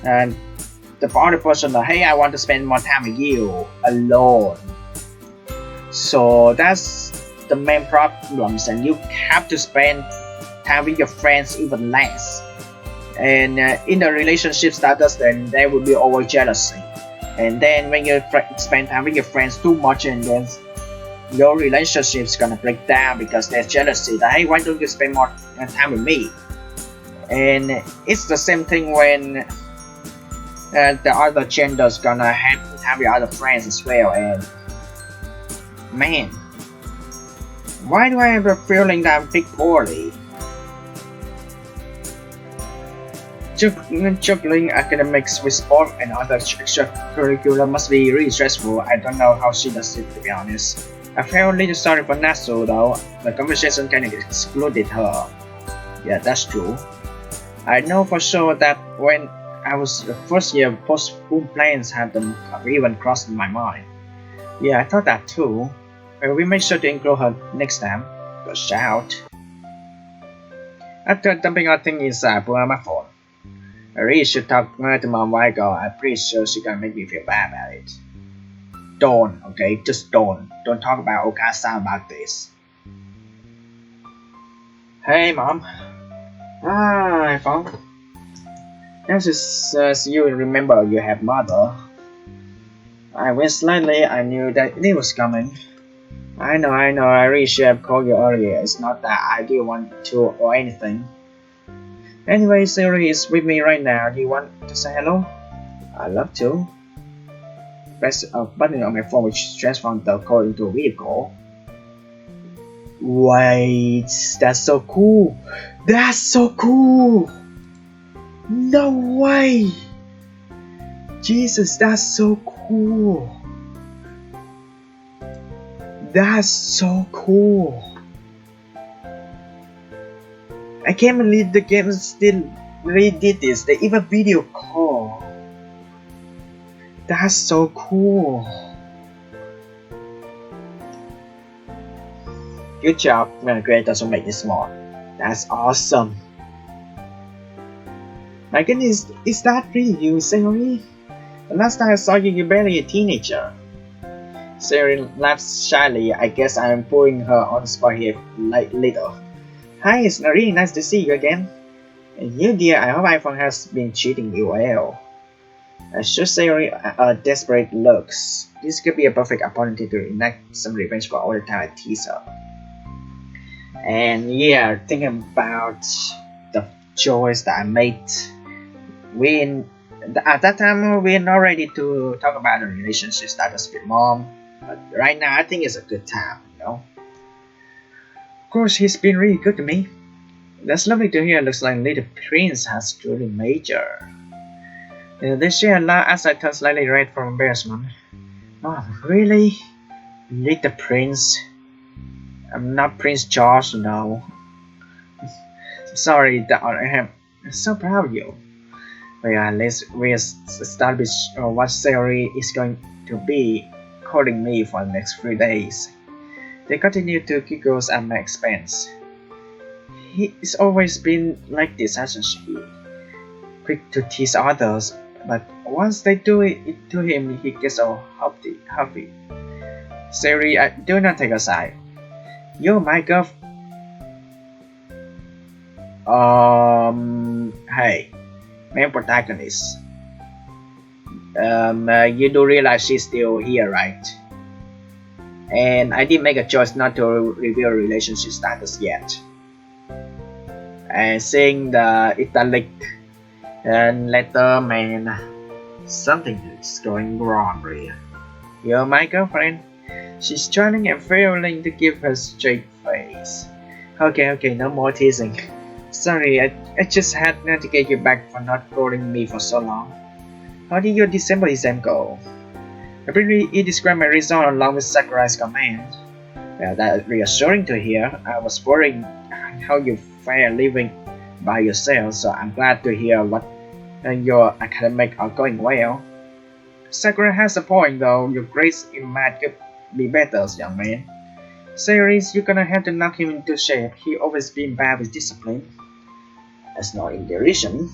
the other person that, hey, I want to spend more time with you alone. So that's the main problems, and you have to spend time with your friends even less. And in the relationship status, then there will be always jealousy. And then when you spend time with your friends too much, and then your relationship's gonna break down because there's jealousy. That, hey, why don't you spend more time with me? And it's the same thing when the other gender's gonna have your other friends as well. And man, why do I have a feeling that I'm picked poorly? Juggling academics with sport and other extracurricular must be really stressful. I don't know how she does it, to be honest. I felt a little sorry for Nasu though. The conversation kind of excluded her. Yeah, that's true. I know for sure that when I was the first year, post-school plans hadn't even crossed my mind. Yeah, I thought that too. We make sure to include her next time. Good shout. After dumping our thing inside, I put on my phone. I really should talk to my white girl. I'm pretty sure she's gonna make me feel bad about it. Don't, okay? Just don't. Don't talk about Okaa-san about this. Hey, Mom. Hi, iPhong. As you remember, you have mother. I went slightly. I knew that it was coming. I know. I really should have called you earlier. It's not that I didn't want to or anything. Anyway, Sayori is with me right now. Do you want to say hello? I'd love to. Press a button on my phone which transforms the call into a video call. Wait, that's so cool! That's so cool! No way! Jesus, that's so cool! That's so cool! I can't believe the game still really did this. They even video call. That's so cool. Good job, when the creators will make this more. That's awesome. My goodness, is that really you, Sayori? The last time I saw you, you're barely a teenager. Sayori laughs shyly. I guess I'm putting her on the spot here little. Hi, it's really nice to see you again. And you, dear, I hope iPhong has been treating you well. I should say desperate looks. This could be a perfect opportunity to enact some revenge for all the time I tease her. And yeah, thinking about the choice that I made. At that time, we're not ready to talk about the relationship status with Mom. But right now, I think it's a good time, you know. Of course, he's been really good to me. That's lovely to hear. Looks like Little Prince has truly major. They share a laugh as I turn slightly red from embarrassment. Oh, really? Little Prince? I'm not Prince George, no. Sorry, I'm so proud of you. Well, at least we established what Sayori is going to be calling me for the next 3 days. They continue to giggle at my expense. He's always been like this, hasn't he? Quick to tease others, but once they do it to him, he gets all huffy. Sayori, do not take a side. You're my girl. Hey, main protagonist. You do realize she's still here, right? And I did make a choice not to reveal relationship status yet. And seeing the italic letter, man, something is going wrong here. You're my girlfriend. She's trying and failing to give her straight face. Okay, no more teasing. Sorry, I just had to get you back for not calling me for so long. How did your December exam go? I believe you described my result along with Sakurai's command. Well, that's reassuring to hear. I was worrying how you fare living by yourself, so I'm glad to hear what your academic are going well. Sakura has a point though. Your grades in math could be better, young man. Sayori, you're gonna have to knock him into shape. He always been bad with discipline. That's not in derision.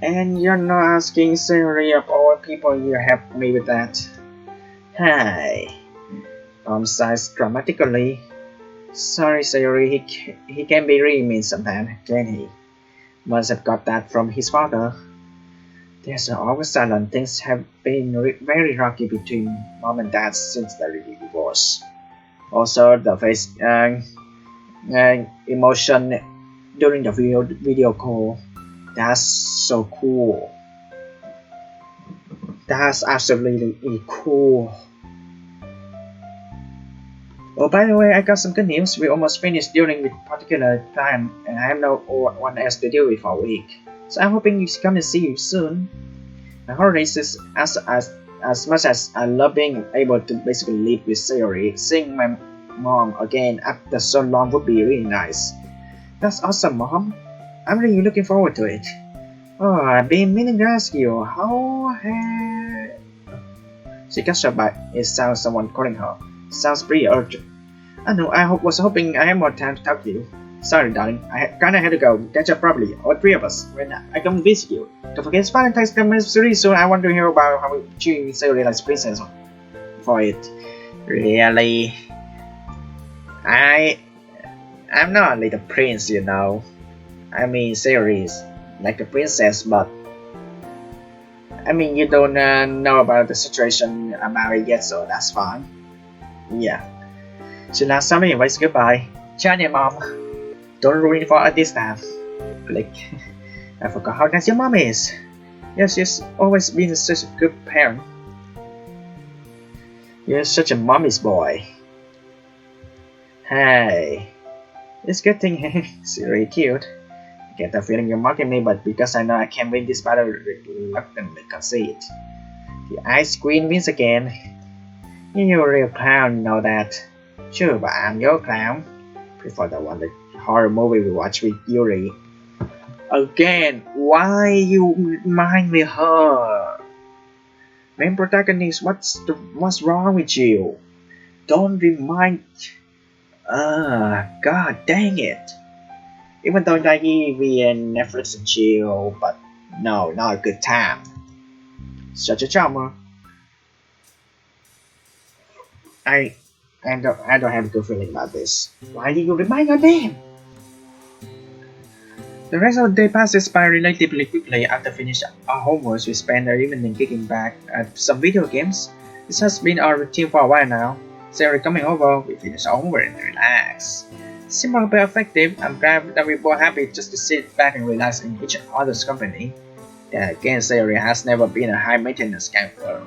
And you're not asking Sayori of all people you help me with that. Hi. Tom sighs dramatically. Sorry, Sayori, he can be really mean sometimes, can't he? Must have got that from his father. There's always silent. Things have been very rocky between mom and dad since their divorce. Also, the face emotion during the video call. That's so cool. That's absolutely cool. Oh, by the way, I got some good news. We almost finished dealing with particular time, and I have no one else to deal with for a week. So I'm hoping you come and see you soon. My holidays is as much as I love being able to basically live with Sayori, seeing my mom again after so long would be really nice. That's awesome, Mom. I'm really looking forward to it. Oh, I've been meaning to ask you, how have... She got shut by it sounds someone calling her. Sounds pretty urgent. I know, was hoping I had more time to talk to you. Sorry, darling, I kinda had to go. Catch up properly, all three of us, when I come visit you. Don't forget it's Valentine's coming very soon. I want to hear about how you Sayori likes princess for it. Really? I'm not a little prince, you know. I mean, Sayori is like a princess, but I mean, you don't know about the situation about it yet, so that's fine. Yeah. She last time anyways, goodbye. Ciao, Mom. Don't ruin it for us this time. Click. I forgot how nice your mom is. Yes, she's always been such a good parent. You're such a mommy's boy. Hey. It's getting really cute. I get the feeling you're mocking me, but because I know I can win this battle, reluctantly concede. The Ice Queen wins again. You're a real clown, you know that. Sure, but I'm your clown. Prefer the one that horror movie we watched with Yuri. Again, why you remind me her? Main protagonist, what's wrong with you? Don't remind. God dang it. Even though Nike we and Netflix and chill, but no, not a good time. Such a charmer. I don't have a good feeling about this. Why did you remind her name? The rest of the day passes by relatively quickly. After finishing our homework, we spend our evening kicking back at some video games. This has been our routine for a while now. Sayori coming over, we finish our homework and relax. Simple but effective. I'm glad that we're both happy just to sit back and relax in each other's company. Then again, Sayori has never been a high-maintenance character.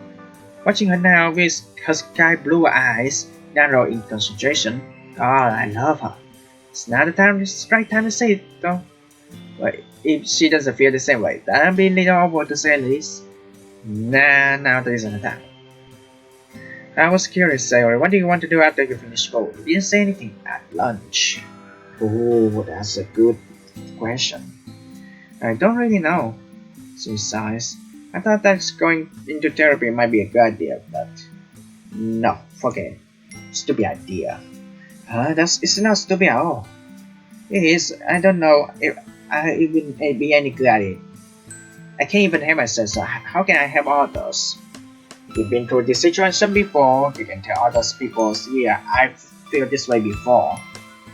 Watching her now with her sky blue eyes, narrow in concentration. God, I love her. It's not the time, it's the right time to say it, though. But if she doesn't feel the same way, that'd be a little awkward to say at least. Nah, now there isn't a time. I was curious, Sayori, what do you want to do after you finish school? You didn't say anything at lunch. Oh, that's a good question. I don't really know. She sighs. I thought that going into therapy might be a good idea, but no, forget it. Stupid idea. It's not stupid at all. It is. I don't know if it would be any good idea. I can't even help myself, so how can I help others? You've been through this situation before. You can tell others people, yeah, I feel this way before,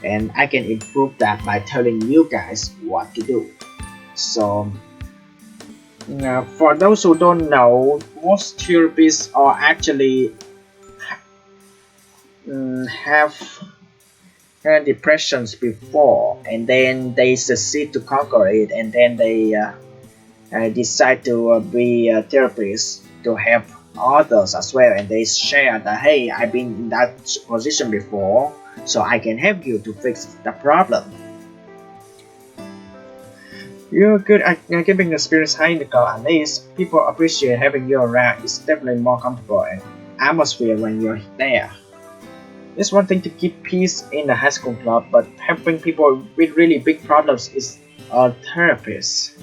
and I can improve that by telling you guys what to do. So, for those who don't know, most therapists are actually have had depressions before, and then they succeed to conquer it, and then they decide to be a therapist to help others as well, and they share that, hey, I've been in that position before, so I can help you to fix the problem. You're good at keeping the spirits high in the car. At least people appreciate having you around. It's definitely more comfortable and atmosphere when you're there. It's one thing to keep peace in the high school club, but helping people with really big problems is a therapist.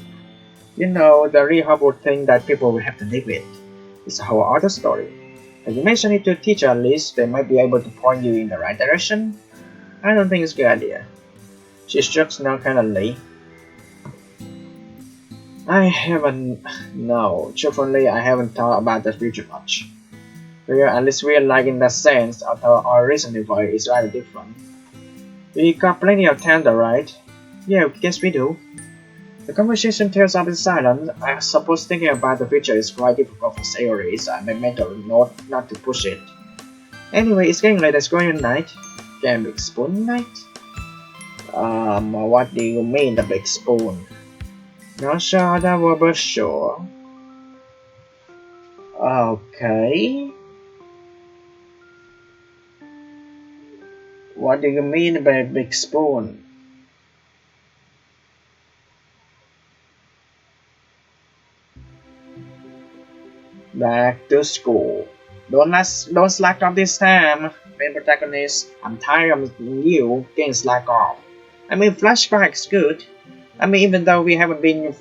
You know, the really horrible thing that people will have to live with. It's a whole other story. If you mention it to a teacher, at least they might be able to point you in the right direction. I don't think it's a good idea. She shrugs nonchalantly. Truthfully, I haven't thought about the future much. At least we're like in that sense, although our reasoning for it is rather different. We got plenty of time though, right? Yeah, I guess we do. The conversation tears up in silence. I suppose thinking about the future is quite difficult for Sayori, so I made mental note not to push it. Anyway, it's getting late, let's go in night. Can big spoon night? What do you mean the big spoon? Not sure that we're but sure. Okay. What do you mean by big spoon? Back to school. Don't slack off this time, main protagonist. I'm tired of you getting slack off. I mean, flashback's good. I mean, even though we haven't been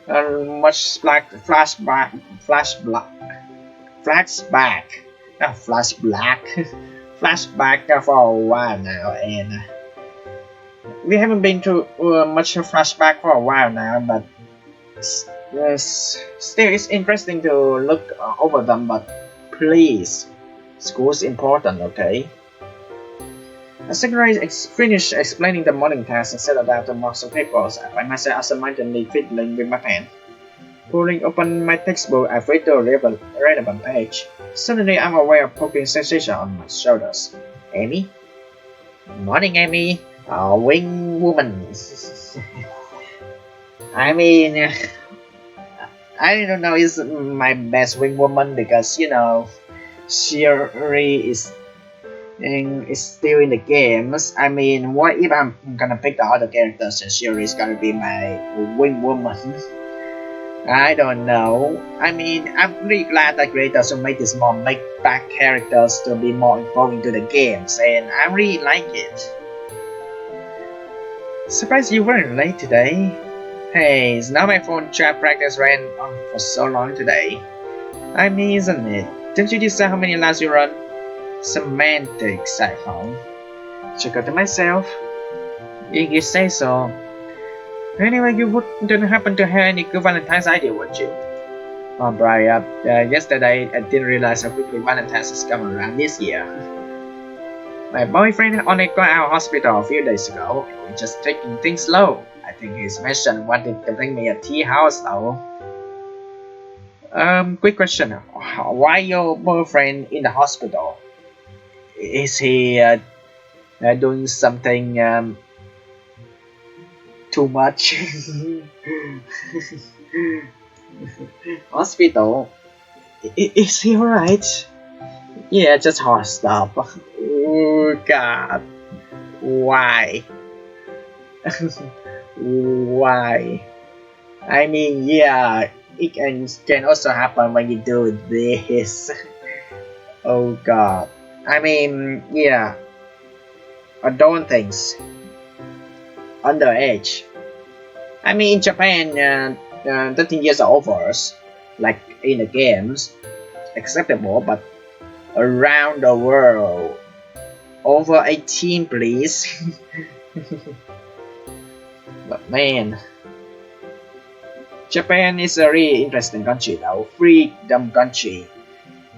much flashback, flashback for a while now, and we haven't been to much flashback for a while now, but still it's interesting to look over them. But please, school's important, okay? As I finished explaining the morning task and settled down to mark some papers, I find myself absentmindedly fiddling with my pen. Pulling open my textbook, I read the relevant page. Suddenly, I'm aware of poking sensation on my shoulders. Amy? Morning, Amy. Wing woman. I mean, I don't know, it's my best wing woman because, you know, Shiri is still in the games. I mean, what if I'm gonna pick the other characters and Shiri is gonna be my wing woman? I don't know. I mean, I'm really glad that creators will make these more make-back characters to be more involved into the games, and I really like it. Surprised you weren't late today. Hey, it's not my phone trap practice ran on for so long today. I mean, isn't it? Didn't you decide how many laps you run? Semantics, iPhong. Check out to myself. If you say so. Anyway, you wouldn't happen to have any good Valentine's idea, would you? Oh, Brian, yesterday I didn't realize how quickly Valentine's is coming around this year. My boyfriend only got out of hospital a few days ago, and we're just taking things slow. I think his mission wanted to bring me a tea house though. Quick question. Why your boyfriend in the hospital? Is he doing something too much? Hospital? Is he alright? Yeah, just hard stuff. Oh god. Why? Why? I mean, yeah, it can also happen when you do this. Oh god. I mean, yeah, adult things, underage. I mean, in Japan, 13 years or over, like in the games, acceptable, but around the world, over 18, please. But man, Japan is a really interesting country though, freedom country.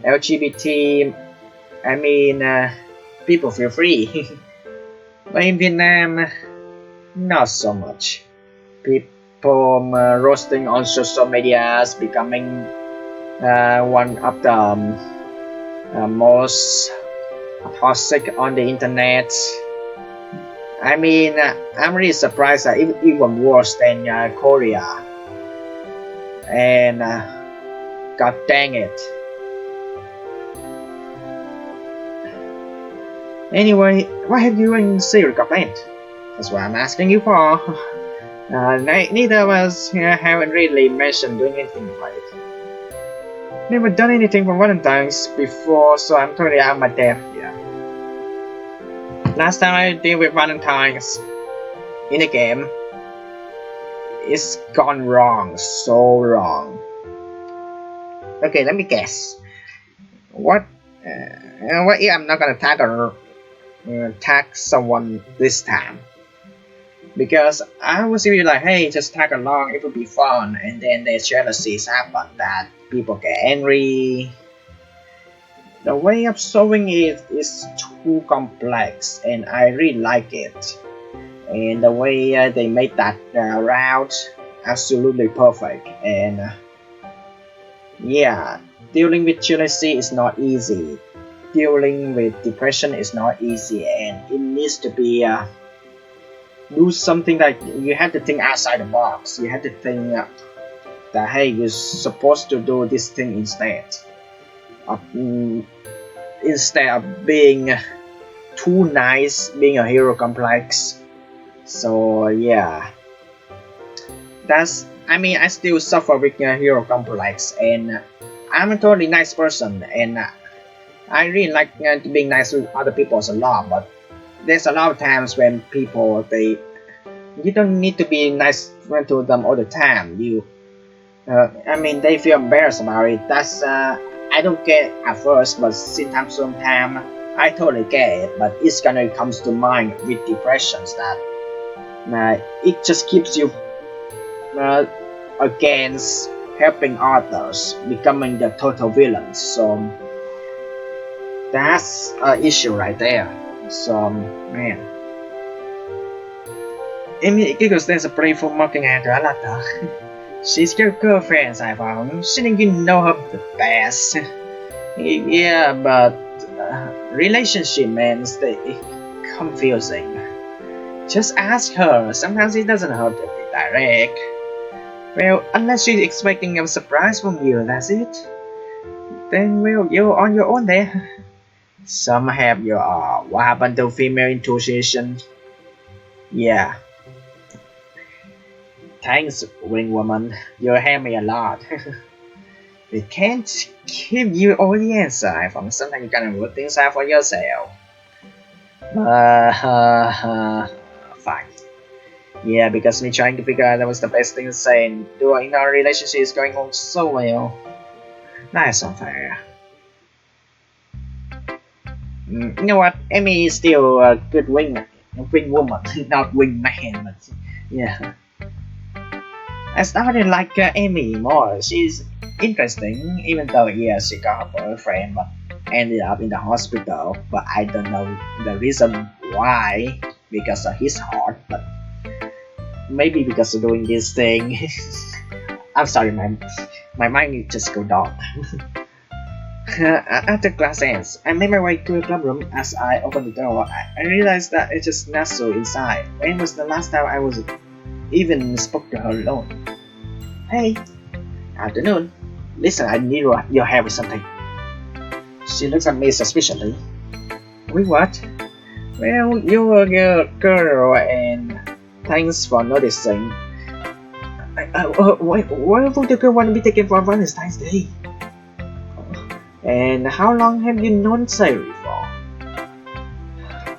LGBT, I mean, people feel free. But in Vietnam, not so much. People roasting on social medias, becoming one of the most toxic on the internet. I mean, I'm really surprised that even worse than Korea. And god dang it. Anyway, why have you and Siri complained? That's what I'm asking you for. Neither of us haven't really mentioned doing anything about it. Never done anything for Valentine's before, so I'm totally out of my depth. Yeah. Last time I did with Valentine's in a game, it's gone wrong, so wrong. Okay, let me guess. What if I'm not gonna tag someone this time? Because I was really like, hey, just tag along, it would be fun, and then there's jealousies happen that people get angry. The way of solving it is too complex, and I really like it. And the way they made that route, absolutely perfect. And yeah, dealing with jealousy is not easy. Dealing with depression is not easy, and it needs to be do something that you have to think outside the box. You have to think that hey, you're supposed to do this thing instead of being too nice, being a hero complex. So yeah, I mean, I still suffer with hero complex, and I'm a totally nice person, and I really like being nice to other people a lot. But there's a lot of times when people you don't need to be nice to them all the time. I mean, they feel embarrassed about it. That's I don't get it at first, but sometimes I totally get it. But it's gonna comes to mind with depressions that it just keeps you against helping others, becoming the total villain. So that's an issue right there. So man, Amy giggles. There's a playful mocking at her. Alata. She's your girlfriend, iPhong. Shouldn't you know her the best? Yeah, but relationship means confusing. Just ask her. Sometimes it doesn't hurt to be direct. Well, unless she's expecting a surprise from you, that's it. Then well, you're on your own there. Some have your what happened to female intuition? Yeah. Thanks, wing woman. You help me a lot. We can't give you all the answer, iPhong. Sometimes you gotta work things out for yourself. Fine. Yeah, because me trying to figure out that was the best thing to say, and doing our relationship is going on so well. That's unfair. You know what? Amy is still a good wing woman, not wing man, but yeah. I started like Amy more. She's interesting, even though yeah, she got her boyfriend, but ended up in the hospital. But I don't know the reason why, because of his heart, but maybe because of doing this thing. I'm sorry, my mind just go dark. After class ends, I made my way to a club room. As I opened the door, I realized that it's just nestled inside. When was the last time I was even spoke to her alone? Hey, afternoon. Listen, I need your help with something. She looks at me suspiciously. With what? Well, you're a girl and Thanks for noticing. Where would the girl want to be taken for Valentine's Day? And how long have you known Sayuri for?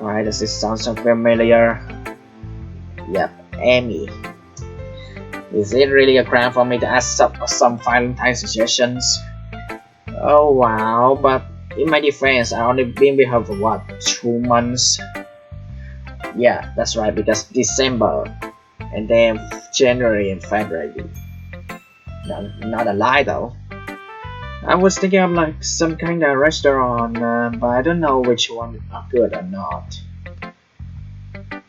Why does this sound so familiar? Yep, Amy. Is it really a crime for me to ask some Valentine's suggestions? Oh wow, but in my defense, I only been with her for what, 2 months? Yeah, that's right, because December, and then January and February. Not a lie though. I was thinking of like some kind of restaurant, but I don't know which one are good or not.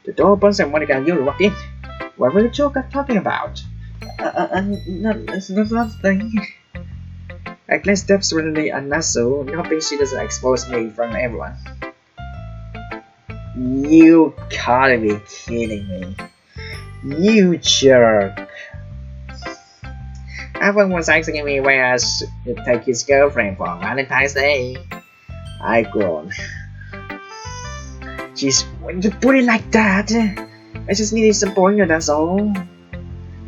The door opens and Monica, you walk in. What were you talking about? It's not nothing. I glanced desperately at Nasu, hoping she doesn't expose me in front of everyone. You gotta be kidding me. You jerk. iPhong was asking me where I should take his girlfriend for Valentine's Day. I groaned. Jeez, when you put it like that, I just needed some pointer, that's all.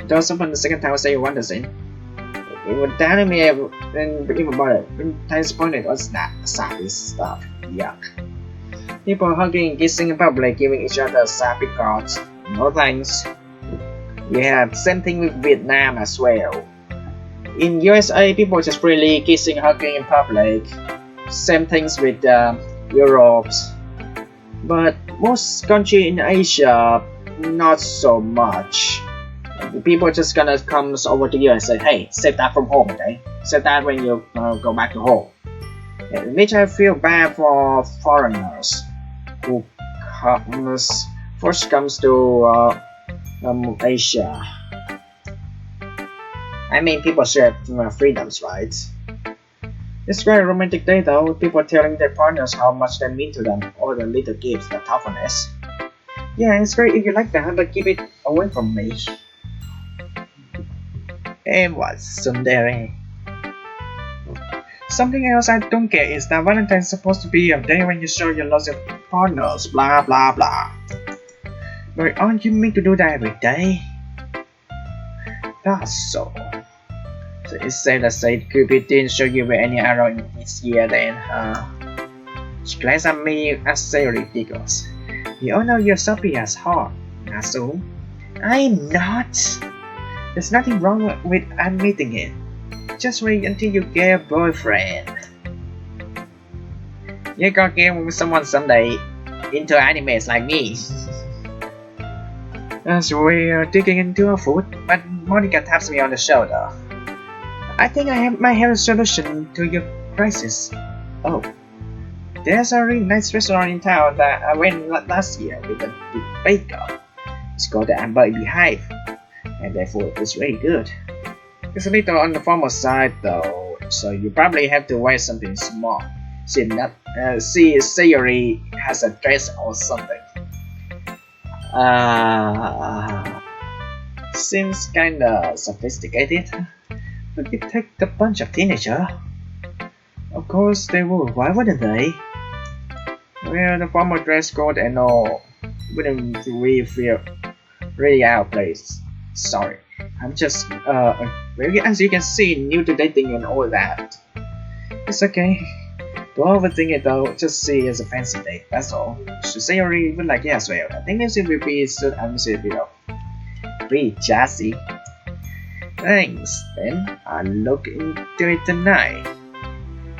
Doors open the second time I say you want to see. It would damn me and even about it. When times pointed was that sappy stuff. Yuck. People hugging, kissing in public, giving each other sappy cards. No thanks. Yeah, same thing with Vietnam as well. In USA, people just freely kissing, hugging in public. Same things with Europe. But most countries in Asia, not so much. People just gonna come over to you and say, hey, save that from home, okay? Save that when you go back to home. Which I feel bad for foreigners who first comes to Asia. I mean, people share freedoms, right? It's very romantic day though, people telling their partners how much they mean to them, or the little gifts, the thoughtfulness. Yeah, it's great if you like that, but keep it away from me. And what's tsundere? Something else I don't get is that Valentine's is supposed to be a day when you show your love to your partners, blah blah blah. But aren't you meant to do that every day? That's so. So it's safe to say Cupid didn't show you any arrow in this year then, huh? She glanced at me as Sayuri giggles. You all know you're soppy as heart, Nasu. I'm not. There's nothing wrong with admitting it. Just wait until you get a boyfriend. You're gonna get with someone someday into animes like me. As we're digging into our food, but Monica taps me on the shoulder. I think I might have a solution to your crisis. Oh, there's a really nice restaurant in town that I went last year with a baker. It's called the Amber Beehive, and their food is really good. It's a little on the formal side though, so you probably have to wear something small. See, Sayuri has a dress or something. Seems kinda sophisticated. But you take a bunch of teenagers. Of course they would, why wouldn't they? Well, the formal dress code and all wouldn't really feel really out of place. Sorry, I'm just as you can see, new to dating and all that. It's okay. Don't overthink it though, just see it as a fancy date, that's all. Should say already would like it as well. I think this will be suit and see below. Pretty jazzy. Thanks, then I'll look into it tonight.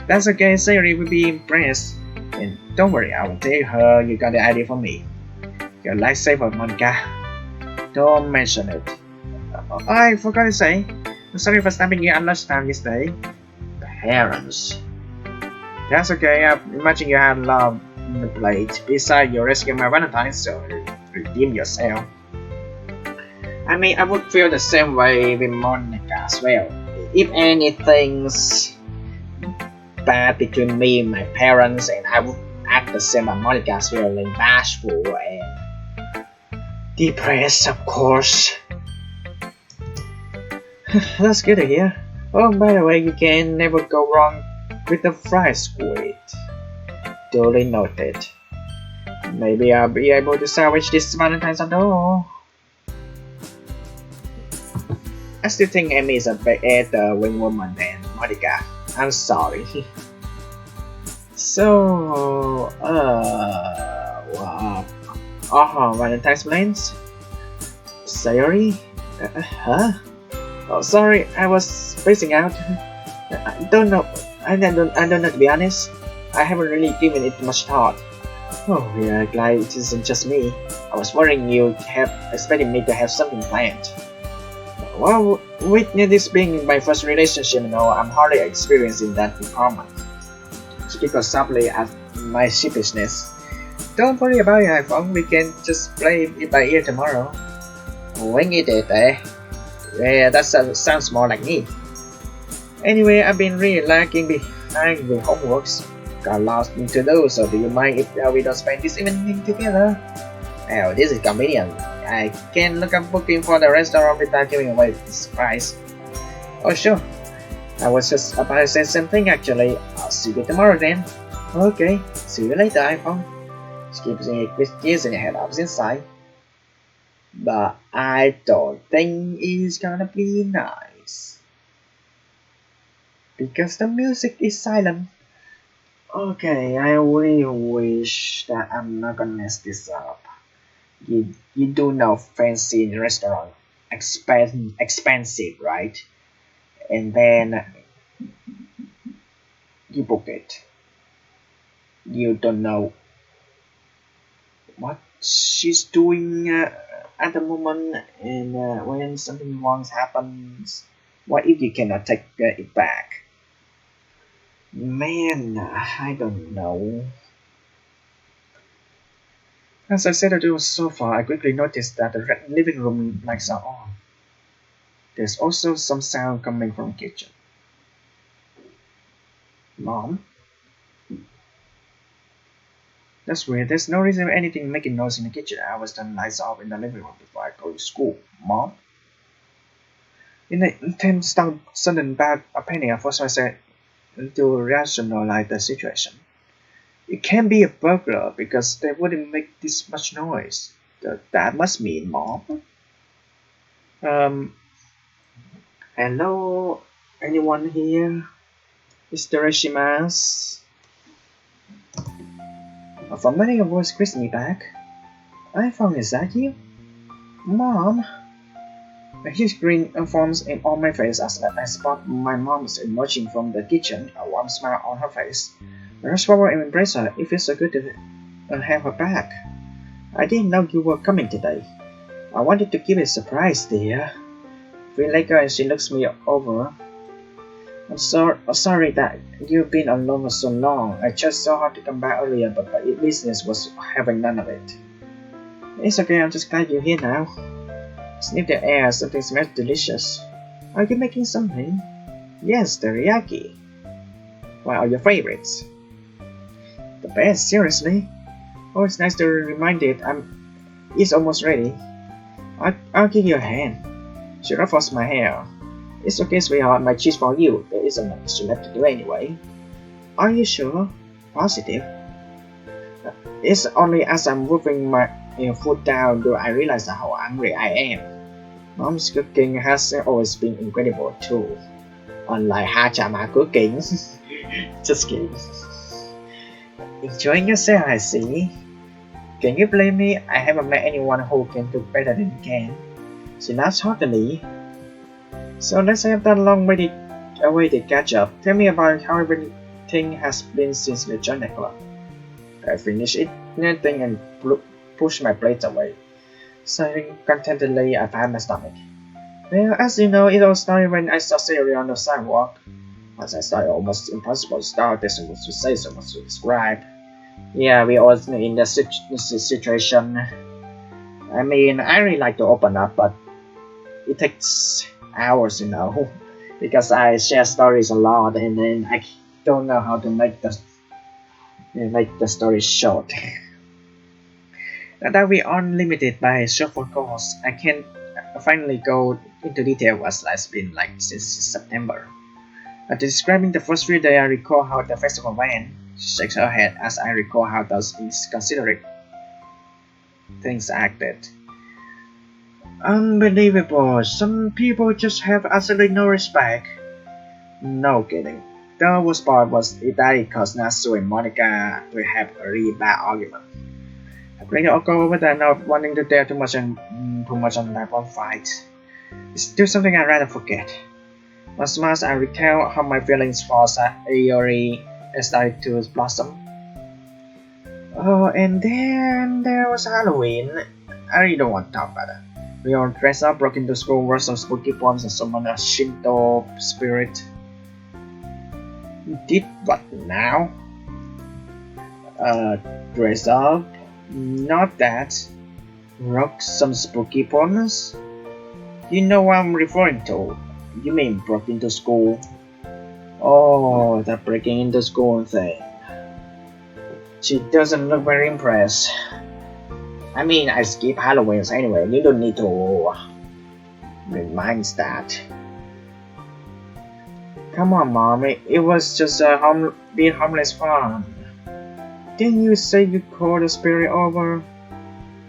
That's okay, Sayuri will be impressed. And don't worry, I will tell her you got the idea from me. Your lifesaver, Monica. Don't mention it. I forgot to say, I'm sorry for snapping you at lunchtime yesterday. Parents. That's okay, I imagine you had love on the plate. Besides, you rescued my Valentine, so redeem yourself. I mean, I would feel the same way with Monica as well. If anything's bad between me and my parents, and I would act the same as Monica as well, like bashful and depressed, of course. That's good to hear. Oh, by the way, you can never go wrong with the fried squid. Duly noted. Maybe I'll be able to salvage this Valentine's after all. I still think Amy is a better wing woman than Monica. I'm sorry. So, wow. Valentine's plans? Sorry? Huh? Oh, sorry, I was spacing out. I don't know. I don't know, to be honest. I haven't really given it much thought. Oh, yeah, glad it isn't just me. I was worrying you have expecting me to have something planned. Well, with this being my first relationship, I'm hardly experienced in that department. Speak softly at my sheepishness. Don't worry about it, iPhone. We can just play it by ear tomorrow. Wing it, eh? Yeah, that sounds more like me. Anyway, I've been really lagging behind the homeworks. Got lost to do, so do you mind if we don't spend this evening together? Oh, this is convenient. I can look up booking for the restaurant without giving away the surprise. Oh, sure. I was just about to say something actually. I'll see you tomorrow then. Okay, see you later, iPhone. Keep saying it with tears in your head up inside. But I don't think it's gonna be nice. Because the music is silent. Okay, I really wish that I'm not gonna mess this up. You do know fancy restaurant expensive, right? And then you book it. You don't know what she's doing at the moment, and when something wrong happens, what if you cannot take it back? Man, I don't know. As I sat on the sofa, I quickly noticed that the living room lights are on. There's also some sound coming from the kitchen. Mom? That's weird. There's no reason for anything making noise in the kitchen. I was done lights off in the living room before I go to school. Mom? In the intense sudden bad panic, I forced myself to rationalize the situation. It can't be a burglar because they wouldn't make this much noise. That must mean Mom. Um, Hello? Anyone here? Mr. Reshimas? A familiar voice greets me back. iPhone, is that you? Mom? A huge grin forms on my face as I spot my mom's emerging from the kitchen, a warm smile on her face. I rush forward and embrace her. It feels so good to have her back. I didn't know you were coming today. I wanted to give you a surprise, dear. Feel like her and she looks me over. I'm sorry that you've been alone for so long. I tried so hard to come back earlier, but my business was having none of it. It's okay, I'm just glad you're here now. Sniff the air, something smells delicious. Are you making something? Yes, teriyaki. What are your favorites? The best, seriously. Oh, it's nice to be reminded it's almost ready. I'll give you a hand. She ruffles my hair. It's okay, sweetheart, my cheese for you. There isn't much left to do anyway. Are you sure? Positive? It's only as I'm moving my foot down do I realize how hungry I am. Mom's cooking has always been incredible too. Unlike Hachama cooking. Just kidding. Enjoying yourself, I see. Can you blame me? I haven't met anyone who can cook better than you can. She laughs heartily. So let's have that long-awaited catch-up. Tell me about how everything has been since you joined the club. I finished eating and pushed my plate away. Sighing contentedly, I found my stomach. Well, as you know, it all started when I saw Siri on the sidewalk. As I saw it almost impossible to start, there's so much to say, so much to describe. Yeah, we all in the situation. I mean, I really like to open up, but it takes hours, because I share stories a lot, and then I don't know how to make the story short. Now that we are limited by short phone calls, I can finally go into detail what it's been like since September. Describing the first few days, I recall how the festival went. She shakes her head as I recall how those inconsiderate things acted. Unbelievable. Some people just have absolutely no respect. No kidding. The worst part was that caused Natsu and Monica to have a really bad argument. I bring it all go over there not wanting to dare too much on that one fight. It's still something I'd rather forget. As much as I recount how my feelings for Ayori started to blossom. Oh, and then there was Halloween. I really don't want to talk about it. We all dressed up, broke into school, wore some spooky bombs, and summoned a Shinto spirit. Did what now? Dress up? Not that. Rock some spooky bombs? You know what I'm referring to. You mean broke into school? Oh, that breaking into school thing. She doesn't look very impressed. I mean, I skip Halloween's anyway. You don't need to remind that. Come on, Mom. It was just a harmless fun. Didn't you say you called the spirit over?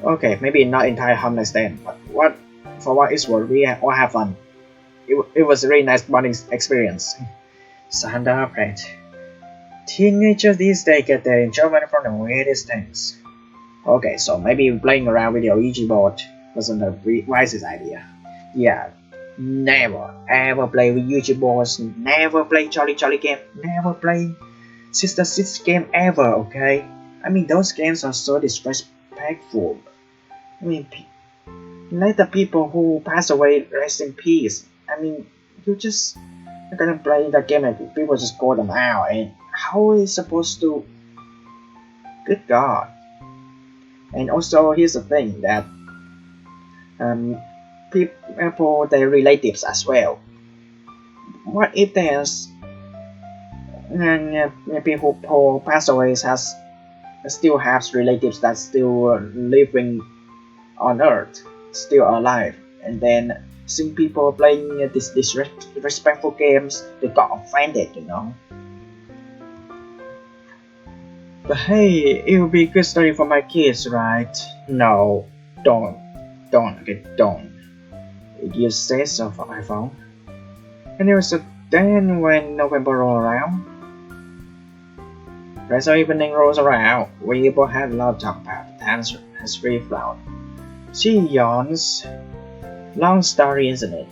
Okay, maybe not entirely harmless then, but for what it's worth, we all have fun. It was a really nice bonding experience. Sandra Pratt. Teenagers these days get their enjoyment from the weirdest things. Okay, so maybe playing around with the Ouija board wasn't the wisest idea. Yeah, never ever play with Ouija boards, never play Jolly Jolly game, never play Sister Sis game ever, okay? I mean, those games are so disrespectful. I mean, let the people who pass away rest in peace. I mean, you're gonna play the game and people just call them out, and how is it supposed to? Good God. And also, here's the thing that people, their relatives as well. What if there's people who pass away still have relatives that still living on Earth, still alive, and then seeing people playing these disrespectful games, they got offended, you know. But hey, it would be a good story for my kids, right? No, don't. You say so for iPhong. And it was then when November rolled around. Rest evening rolls around, we both had a lot to talk about. The answer has really flown. She yawns. Long story, isn't it?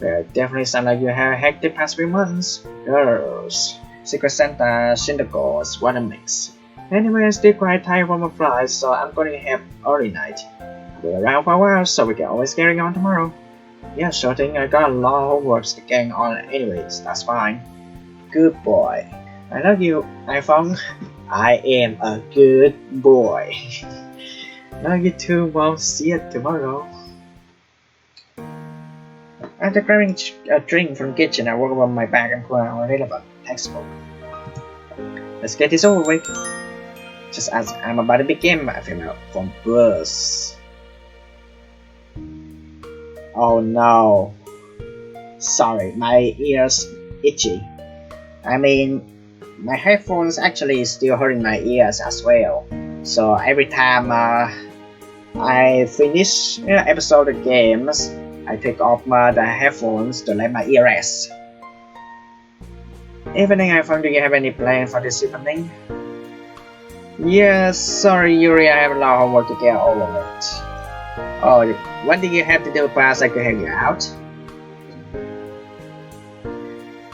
Well, definitely sound like you have a hectic past few months. Girls, Secret Santa, Shindigos, what a mix. Anyway, I'm still quite tired from a flight, so I'm going to have early night. I'll be around for a while, so we can always carry on tomorrow. Yeah, sure thing, I got a lot of homework to get on anyways, that's fine. Good boy. I love you, iPhong. I am a good boy. Love you too, Mom. See you tomorrow. After grabbing a drink from the kitchen, I walk over my bag and pull out a relevant textbook. Let's get this over with. Just as I'm about to begin, I feel out from birth. Oh no. Sorry, my ears itchy. I mean, my headphones actually still hurting my ears as well. So every time I finish episode of games, I take off the headphones to let my ear rest. Evening, iPhong, do you have any plan for this evening? Yes, sorry Yuri, I have a lot of homework to get over it. Oh, what do you have to do past I could help you out?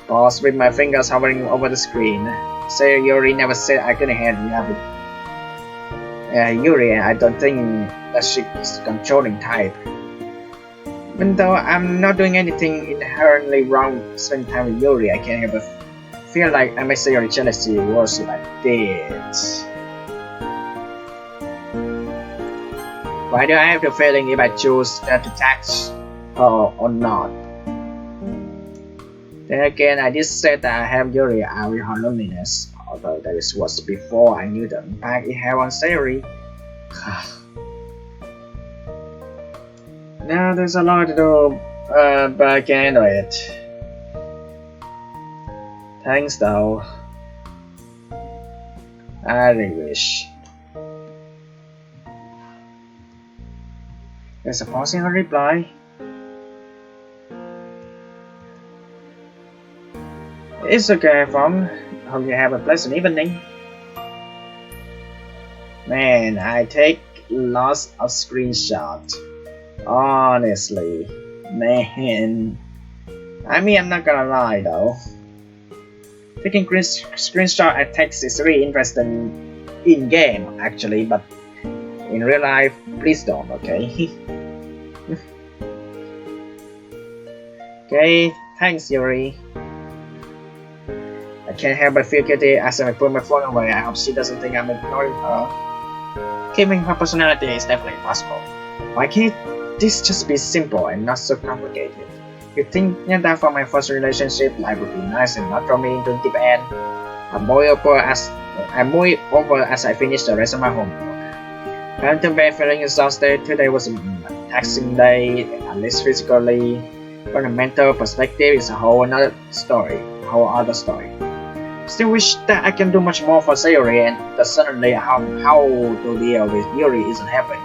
Pause with my fingers hovering over the screen. Say Yuri never said I couldn't help you out. Yuri, I don't think that she's the controlling type. Even though I'm not doing anything inherently wrong spending time with Yuri, I can't help but feel like I may say your jealousy worse if I did. Why do I have the feeling if I choose to touch her or not? Then again, I did say that I have Yuri out with her loneliness, although that was before I knew the impact it had on Sayori. Now there's a lot to do, but I can handle it. Thanks though. I really wish. There's a pause in her reply. It's okay, iPhong. Hope you have a pleasant evening. Man, I take lots of screenshots. Honestly. Man. I mean, I'm not gonna lie though. Taking screenshot at text is really interesting in game actually, but in real life, please don't, okay? Okay, thanks Yuri. I can't help but feel guilty as I put my phone away. I hope she doesn't think I'm ignoring her. Keeping her personality is definitely possible. Why can't this just be simple and not so complicated? You think that for my first relationship, life would be nice and not throw me into the deep end? I'm more over as I finish the rest of my homework. I'm to bed feeling exhausted. Today was a taxing day, at least physically. From a mental perspective, it's a whole other story. Still wish that I can do much more for Sayori, and that suddenly how to deal with Yuri isn't happening.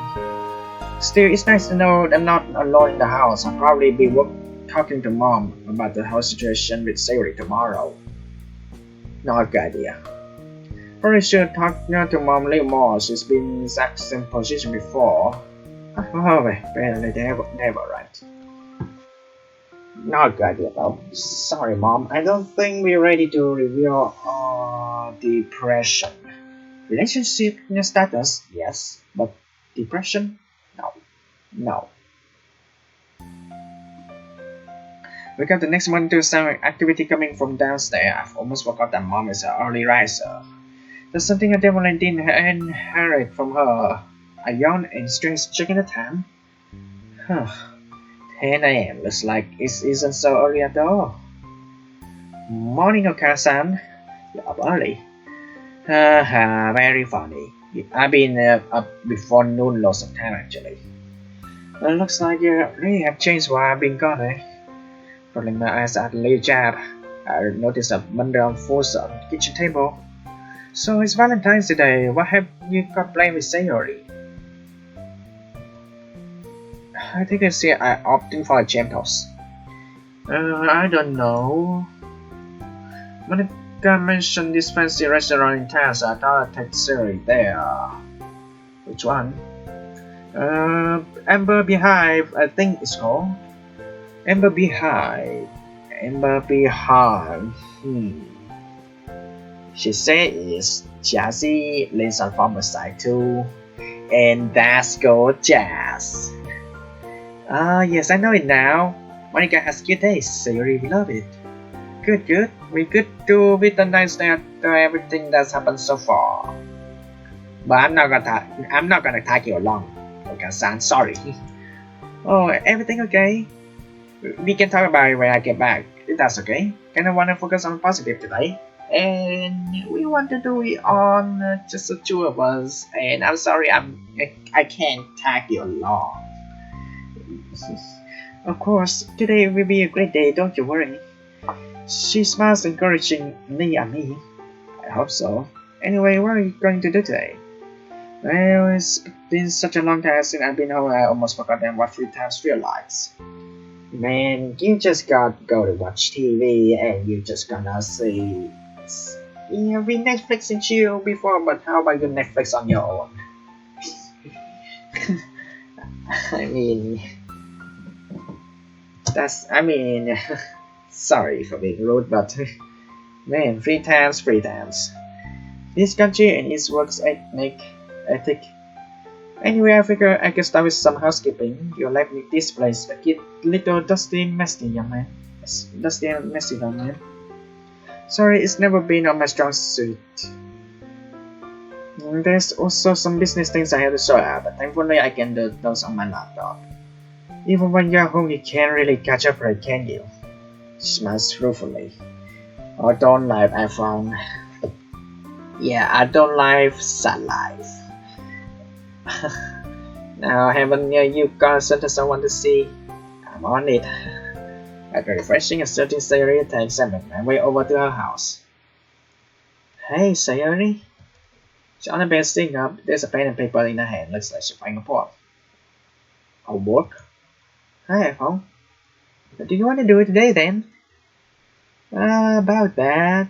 Still, it's nice to know I'm not alone in the house. I'll probably be talking to Mom about the whole situation with Sayori tomorrow. Not a good idea. Probably should talk to Mom a little more. She's been in the exact same position before. Oh, apparently never right. Not a good idea though. Sorry, Mom. I don't think we're ready to reveal our depression. Relationship status, yes, but depression, no. We got the next morning to some activity coming from downstairs. I've almost forgot that Mom is an early riser. There's something I definitely didn't inherit from her. I yawned and stretched, checking the time. 10 a.m. Looks like it isn't so early at all. Morning, Okaa-san. You're up early. Very funny. I've been up before noon lots of time actually. Well, looks like you really have changed while I've been gone, eh? Rolling my eyes at the little chap, I noticed a bundle of foods on the kitchen table. So it's Valentine's Day. What have you got planned with Sayori? I think I see I opting for a jam toast. I don't know. When I mentioned this fancy restaurant in town, so I thought I'd take Sayori there. Which one? Amber Beehive, I think it's called. Amber Beehive. She said it's jazzy, leans on from the side too. And that's gorgeous. Yes, I know it now. Monica has cute taste, so you really love it. Good. We good to with the nice after everything that's happened so far. But I'm not gonna tag you along. Okaa-san, sorry. Oh, everything okay? We can talk about it when I get back. That's okay. Kinda wanna focus on positive today. And we want to do it on just the two of us. And I'm sorry, I can't tag you along. Of course, today will be a great day, don't you worry. She smiles encouragingly at me. I hope so. Anyway, what are you going to do today? Well, it's been such a long time since I've been home, I almost forgot what free times feel like. Man, you just gotta go to watch TV and you just gonna see. Yeah, we Netflix and chill before, but how about you Netflix on your own? I mean, sorry for being rude, but man, free times. This country and its work ethic. Anyway, I figure I could start with some housekeeping. You left me this place, a little dusty and messy, young man. Sorry, it's never been on my strong suit. There's also some business things I have to sort out, but thankfully I can do those on my laptop. Even when you're home, you can't really catch up, right, can you? She smiles ruefully. Oh, don't life, iPhong. Yeah, I don't life, sad life. Now, haven't you got something someone to see? I'm on it. After refreshing a certain Sayori text, I make my way over to her house. Hey, Sayori. She's on the bed sitting up. There's a pen and paper in her hand. Looks like she's writing a report. A homework. Hi, iPhong. What do you want to do today then? About that,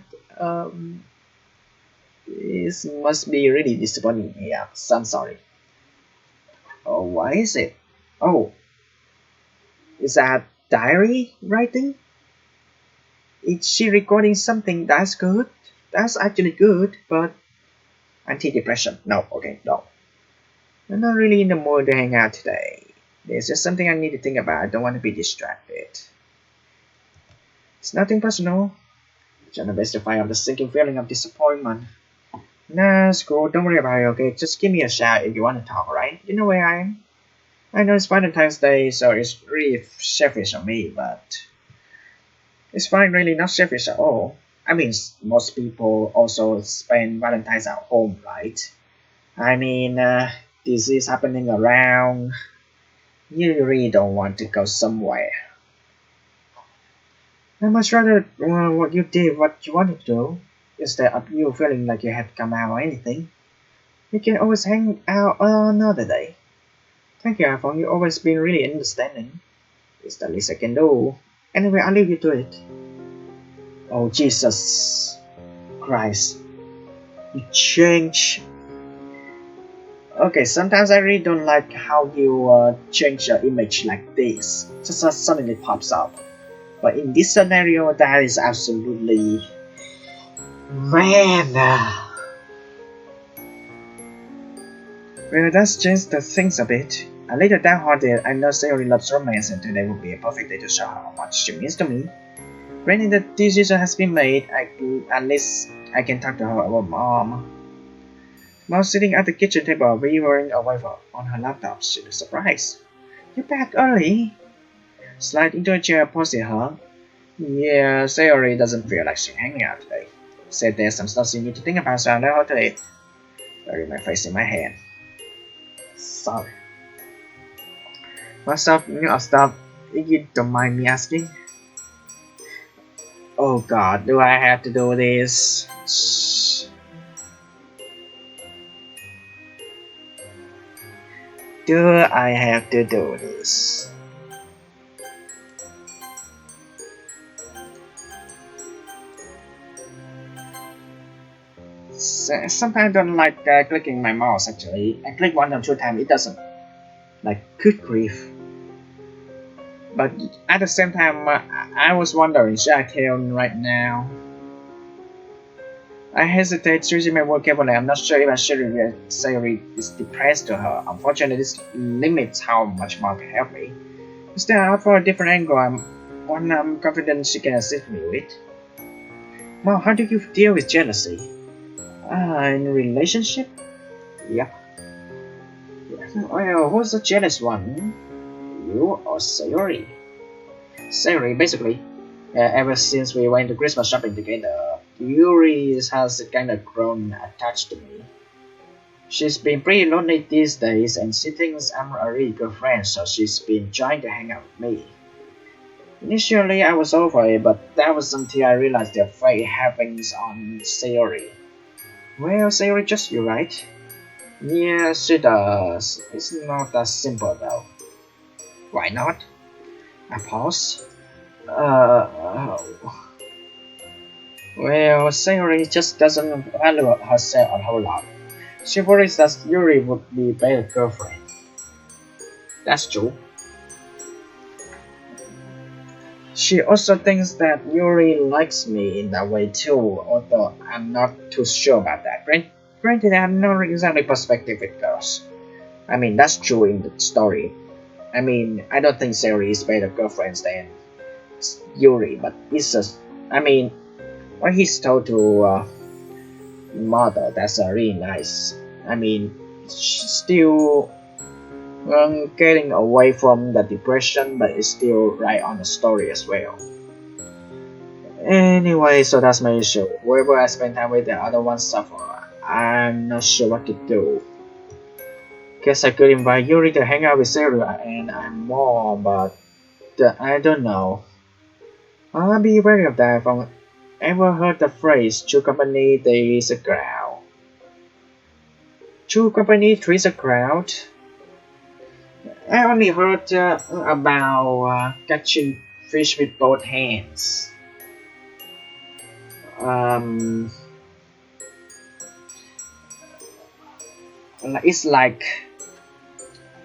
this must be really disappointing. Yeah, so I'm sorry. Oh, why is it? Oh, is that diary writing? Is she recording something that's good? That's actually good, but anti-depression. No, okay, no. I'm not really in the mood to hang out today. There's just something I need to think about. I don't want to be distracted. It's nothing personal. Trying my best to fight off the sinking feeling of disappointment. Nah, it's cool. Don't worry about it, okay? Just give me a shout if you want to talk, alright? You know where I am. I know it's Valentine's Day, so it's really selfish of me, but it's fine, really not selfish at all. I mean, most people also spend Valentine's at home, right? I mean, this is happening around. You really don't want to go somewhere. I much rather what you did, what you wanted to do, instead of you feeling like you had to come out or anything. We can always hang out another day. Thank you, iPhone. You've always been really understanding. It's the least I can do. Anyway, I'll leave you to it. Oh, Jesus Christ. You change. Okay, sometimes I really don't like how you change your image like this. Just suddenly pops up. But in this scenario, that is absolutely... Man! Well, that's changed the things a bit. A little downhearted, I know Sayori loves romance and today would be a perfect day to show her how much she means to me. Granted the decision has been made, at least I can talk to her about Mom. Mom sitting at the kitchen table reviewing a waiver on her laptop, she was surprised. You're back early? Slide into a chair opposite her. Yeah, Sayori doesn't feel like she's hanging out today. Said there's some stuff you need to think about, so I'll let her to it. Bury my face in my hand. Sorry. What stuff new stuff if you don't mind me asking? Oh god, do I have to do this? Do I have to do this? Sometimes I don't like clicking my mouse actually. I click one or two times, it doesn't. Like, good grief. But at the same time, I was wondering, should I tell right now? I hesitate choosing my vocabulary. I'm not sure if I should reveal Sayori is depressed to her. Unfortunately, this limits how much Mom can help me. Instead, out for a different angle, I'm confident she can assist me with. Mom, how do you deal with jealousy? In a relationship? Yep. Well, who's the jealous one? You or Sayori? Sayori, basically. Ever since we went to Christmas shopping together, Yuri has kind of grown attached to me. She's been pretty lonely these days and she thinks I'm a really good friend, so she's been trying to hang out with me. Initially I was over it, but that was until I realized the effect it happens on Sayori. Well, Sayori just you, right? Yeah, she does. It's not that simple though. Why not? I pause. Well, Sayori just doesn't value herself a whole lot. She worries that Yuri would be a better girlfriend. That's true. She also thinks that Yuri likes me in that way too, although I'm not too sure about that. Granted, I have no exactly perspective with girls. I mean, that's true in the story. I mean, I don't think Sayori is better girlfriends than Yuri, but it's just, I mean, what he's told to mother, that's really nice. I mean, she's still getting away from the depression, but it's still right on the story as well. Anyway, so that's my issue. Wherever I spend time with, the other ones suffer. I'm not sure what to do. Guess I could invite Yuri to hang out with Sarah and I'm more, but I don't know. I'll be wary of that. If I ever heard the phrase "true company treats a crowd." True company treats a crowd. I only heard about catching fish with both hands. Um, it's like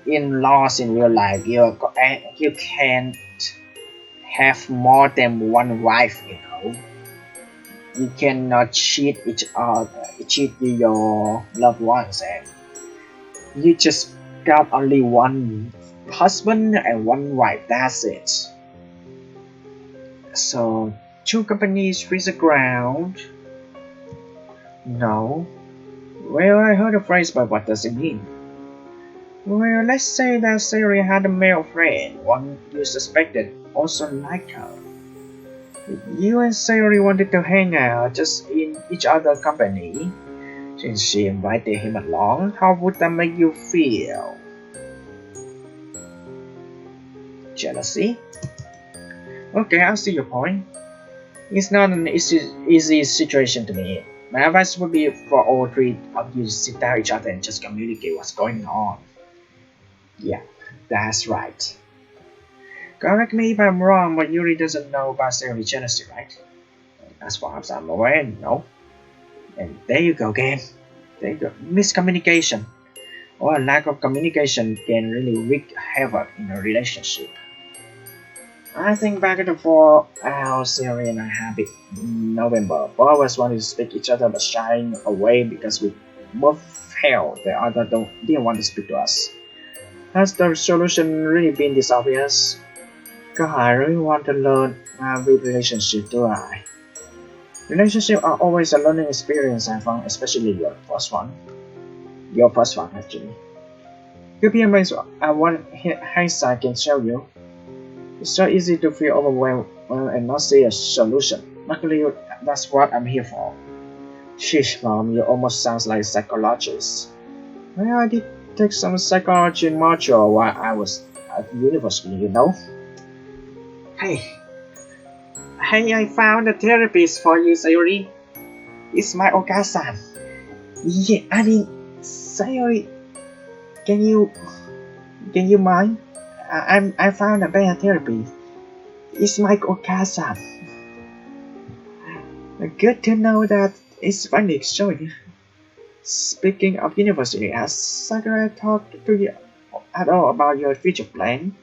in laws in real life, you can't have more than one wife. You cannot cheat your loved ones, and you just got only one husband and one wife. That's it. So two companies freeze the ground. No. Well, I heard a phrase, but what does it mean? Well, let's say that Siri had a male friend, one you suspected also liked her. You and Siri wanted to hang out just in each other's company. Since she invited him along, how would that make you feel? Jealousy? Okay, I see your point. It's not an easy situation to me. My advice would be for all three of you to sit down each other and just communicate what's going on. Yeah, that's right. Correct me if I'm wrong, but Yuri doesn't know about Siri jealousy, right? As far as I'm aware, no. And there you go again. There you go. Miscommunication or a lack of communication can really wreak havoc in a relationship. I think back to for our Siri and I had it in November. Both of us wanted to speak to each other but shying away because we both felt the other didn't want to speak to us. Has the solution really been this obvious? God, I really want to learn with relationship, do I? Relationships are always a learning experience, I found, especially your first one. Your first one, actually. You'll be amazed at what hindsight can show you. It's so easy to feel overwhelmed and not see a solution. Luckily, that's what I'm here for. Sheesh, mom, you almost sounds like a psychologist. Well, I did take some psychology module while I was at university. Hey, hey, I found a therapist for you, Sayori. It's my Okaa-san. Yeah, I mean, Sayori, can you mind? I found a better therapy. It's my Okaa-san. Good to know that it's finally showing. Speaking of university, has Sakura talked to you at all about your future plan?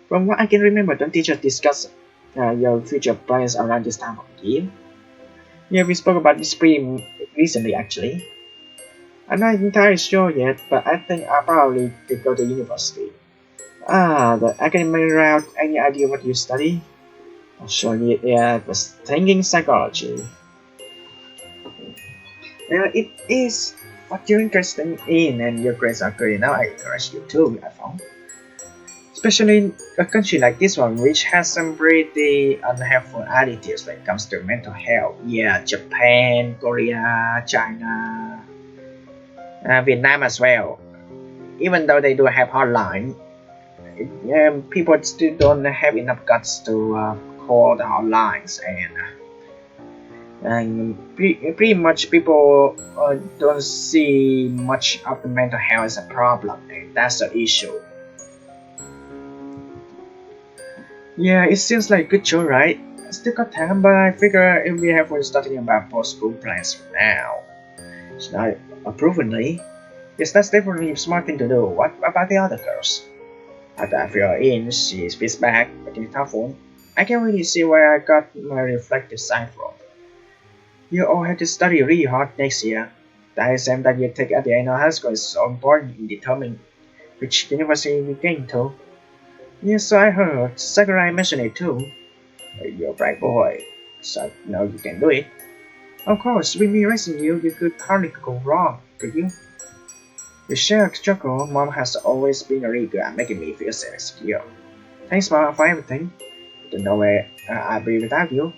From what I can remember, don't teachers discuss your future plans around this time of year? Yeah, we spoke about this pretty recently actually. I'm not entirely sure yet, but I think I'll probably go to university. The academic route, any idea what you study? Actually, yeah, I was thinking psychology. Well, it is what you're interested in, and your grades are good enough. I encourage you too, I found. Especially in a country like this one, which has some pretty unhelpful attitudes when it comes to mental health. Yeah, Japan, Korea, China, Vietnam as well. Even though they do have hotline, people still don't have enough guts to call the hotlines, and pretty much people don't see much of the mental health as a problem, and that's the issue. Yeah, it seems like a good show, right? I still got time, but I figure if we have one starting about post-school plans for now. It's not approvingly. Yes, that's definitely a smart thing to do. What about the other girls? After I fill her in, she speaks back, but in a tough one. I can really see where I got my reflective side from. You all have to study really hard next year. The exam that you take at the end of high school is so important in determining which university you get into. Yes, I heard. Sakurai mentioned it too. You're a bright boy, so now you can do it. Of course, with me raising you, you could hardly go wrong, could you? You share a struggle. Mom has always been really good at making me feel safe and secure. Thanks, Mom, for everything. Don't know where I'd be without you.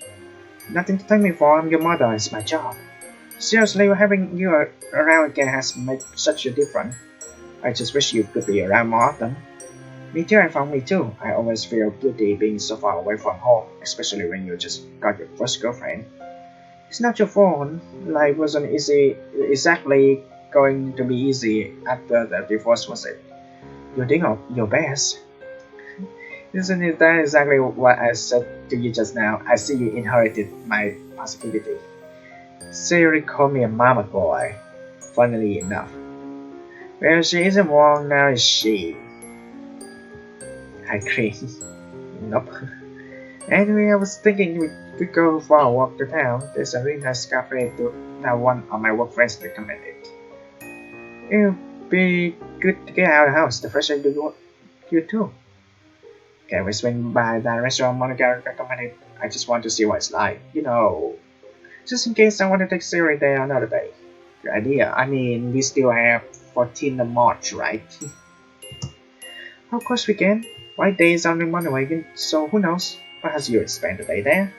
Nothing to thank me for. I'm your mother. It's my job. Seriously, having you around again has made such a difference. I just wish you could be around more often. Me too, I found me too. I always feel guilty being so far away from home, especially when you just got your first girlfriend. It's not your fault. Life wasn't exactly going to be easy after the divorce, was it? You think of your best. Isn't that exactly what I said to you just now? I see you inherited my positivity. Siri called me a mama boy, funnily enough. Well, she isn't wrong now, is she? I grinned. Nope. Anyway, I was thinking we could go for a walk to town. There's a really nice cafe that one of my work friends recommended. It'll be good to get out of the house. The fresh air you too. Can we swing by that restaurant Monica recommended? I just want to see what it's like. Just in case I want to take Siri there another day. Good idea. I mean, we still have 14th of March, right? Of course we can. White day is on the way, so who knows? Perhaps you'll spend the day there.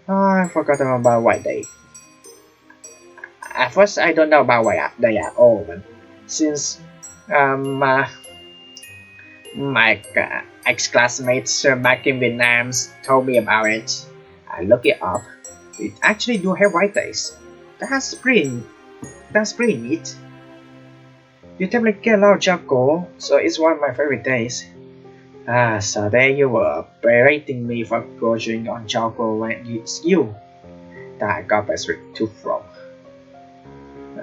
Oh, I forgot about White Day. At first, I don't know about White Day at all, but since my ex-classmates back in Vietnam told me about it, I looked it up. It actually do have White Days. That's pretty neat. You definitely get a lot of charcoal, so it's one of my favorite days. So there you were, berating me for gorging on charcoal when it's you that I got my sweet tooth from.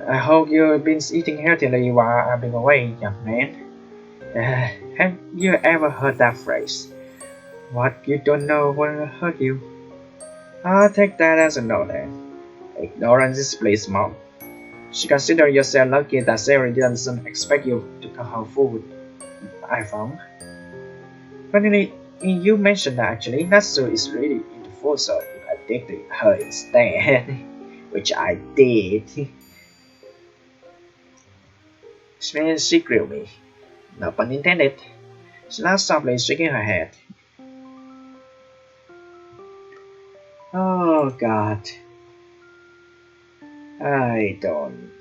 I hope you've been eating healthily while I've been away, young man. Have you ever heard that phrase? What you don't know will hurt you. I'll take that as a no then. Ignorance is bliss, Mom. She consider yourself lucky that Sarah doesn't expect you to cook her food, iPhong. Funny, you mentioned that actually, Natsu is really into food, so I addicted her instead, which I did. She grilled me. No pun intended. She laughed softly, shaking her head. Oh God. I don't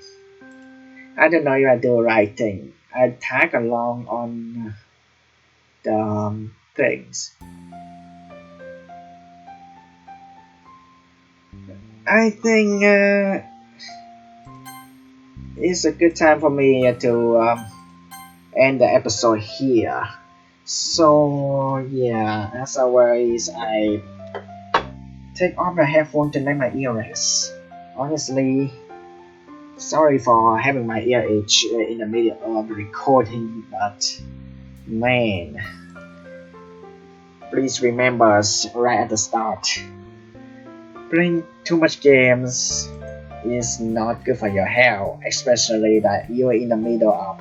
know if I do the right thing. I tag along on the things. I think it's a good time for me to end the episode here. So yeah, as always, I take off the headphone to let my ear rest. Honestly, sorry for having my ear itch in the middle of the recording, but man, please remember right at the start, playing too much games is not good for your health, especially that you're in the middle of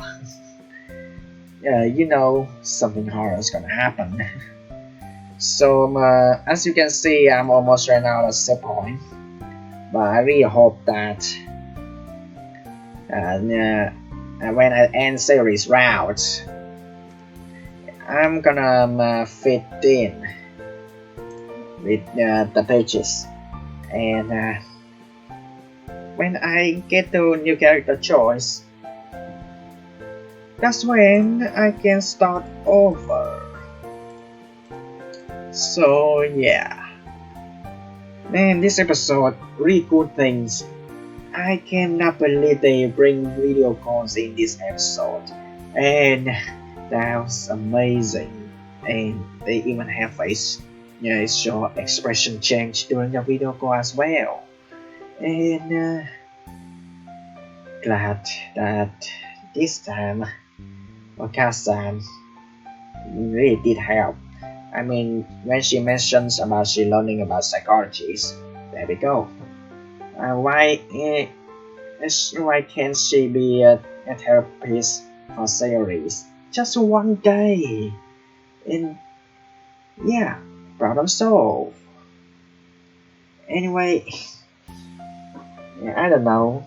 something horror is gonna happen. So as you can see, I'm almost ran out of set point, but I really hope that when I end series route, I'm gonna fit in with the pages, and when I get to new character choice, that's when I can start over. So yeah, man, this episode really good things. I cannot believe they bring video calls in this episode, and that was amazing. And they even have show expression change during the video call as well. And glad that this time Okaa-san really did help. I mean, when she mentions about she learning about psychologies, there we go. Why can't she be a therapist for series? Just one day. And yeah, problem solved. Anyway, I don't know.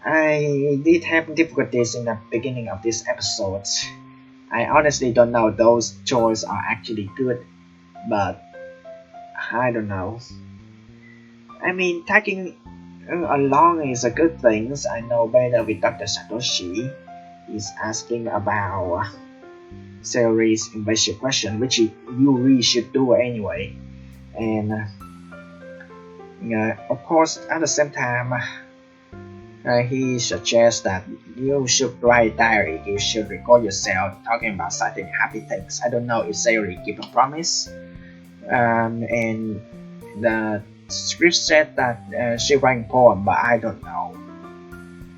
I did have difficulties in the beginning of this episode. I honestly don't know those choices are actually good, but I don't know. I mean, tagging along is a good thing. I know better with Dr. Satoshi. He's asking about series invasive question, which you really should do anyway. And of course, at the same time, he suggests that you should write a diary. You should record yourself talking about certain happy things. I don't know if Sayori give a promise. And the script said that she writing poem, but I don't know.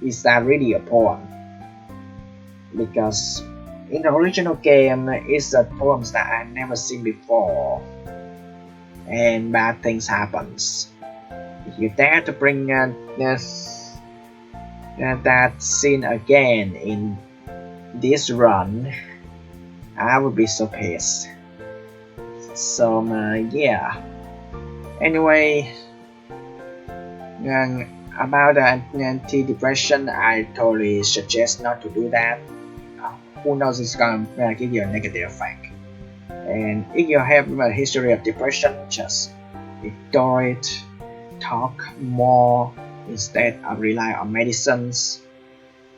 Is that really a poem? Because in the original game, it's the poems that I've never seen before, and bad things happens. If you dare to bring that scene again in this run, I would be so pissed. So yeah. Anyway, about the anti-depression, I totally suggest not to do that. Who knows, it's gonna give you a negative effect. And if you have a history of depression, just ignore it. Talk more instead of rely on medicines.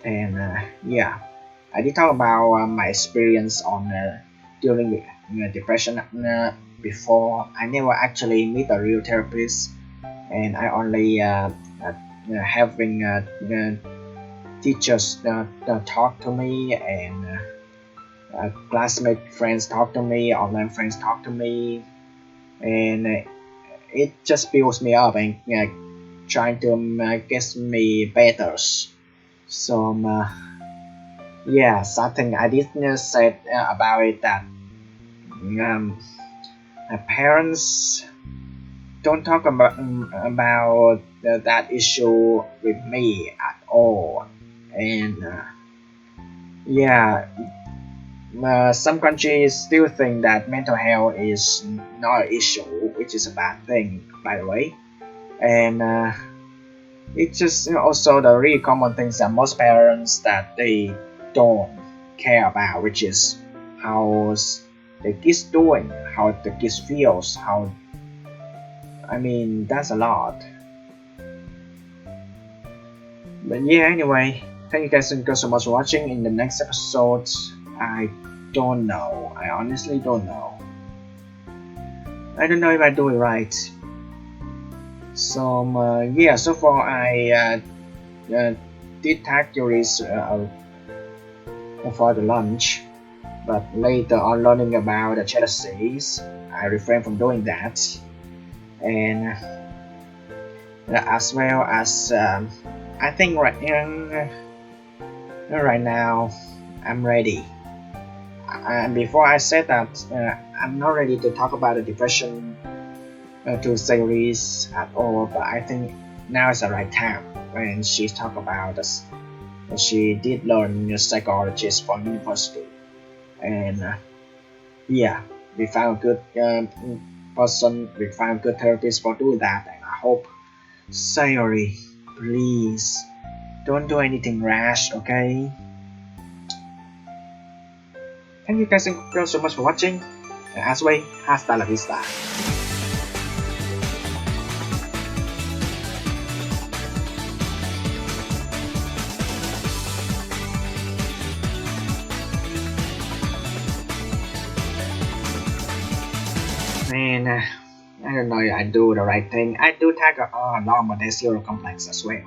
And yeah, I did talk about my experience on during the depression before. I never actually meet a real therapist, and I only having teachers talk to me, and classmate friends talk to me, online friends talk to me, and it just builds me up and trying to get me better. So yeah, something I didn't say about it, that my parents don't talk about that issue with me at all. And yeah, some countries still think that mental health is not an issue, which is a bad thing, by the way. And it's just also the really common things that most parents that they don't care about, which is how the kids doing, how the kids feels, how, I mean, that's a lot. But yeah, anyway, thank you guys so much for watching. In the next episode, I don't know. I honestly don't know. I don't know if I do it right. So yeah, so far I did tag Yuri's for the lunch, but later on learning about the jealousies, I refrain from doing that. And as well as I think right now I'm ready. And before I said that I'm not ready to talk about the depression to series at all, but I think now is the right time when she talked about this. She did learn psychologist from university, and yeah, we found a good person, we found a good therapist for doing that, and I hope. Sayori, please don't do anything rash, okay? Thank you guys so much for watching, and as always, hasta la vista. Man, I don't know if I do the right thing. I do tag along, but there's zero complex as well.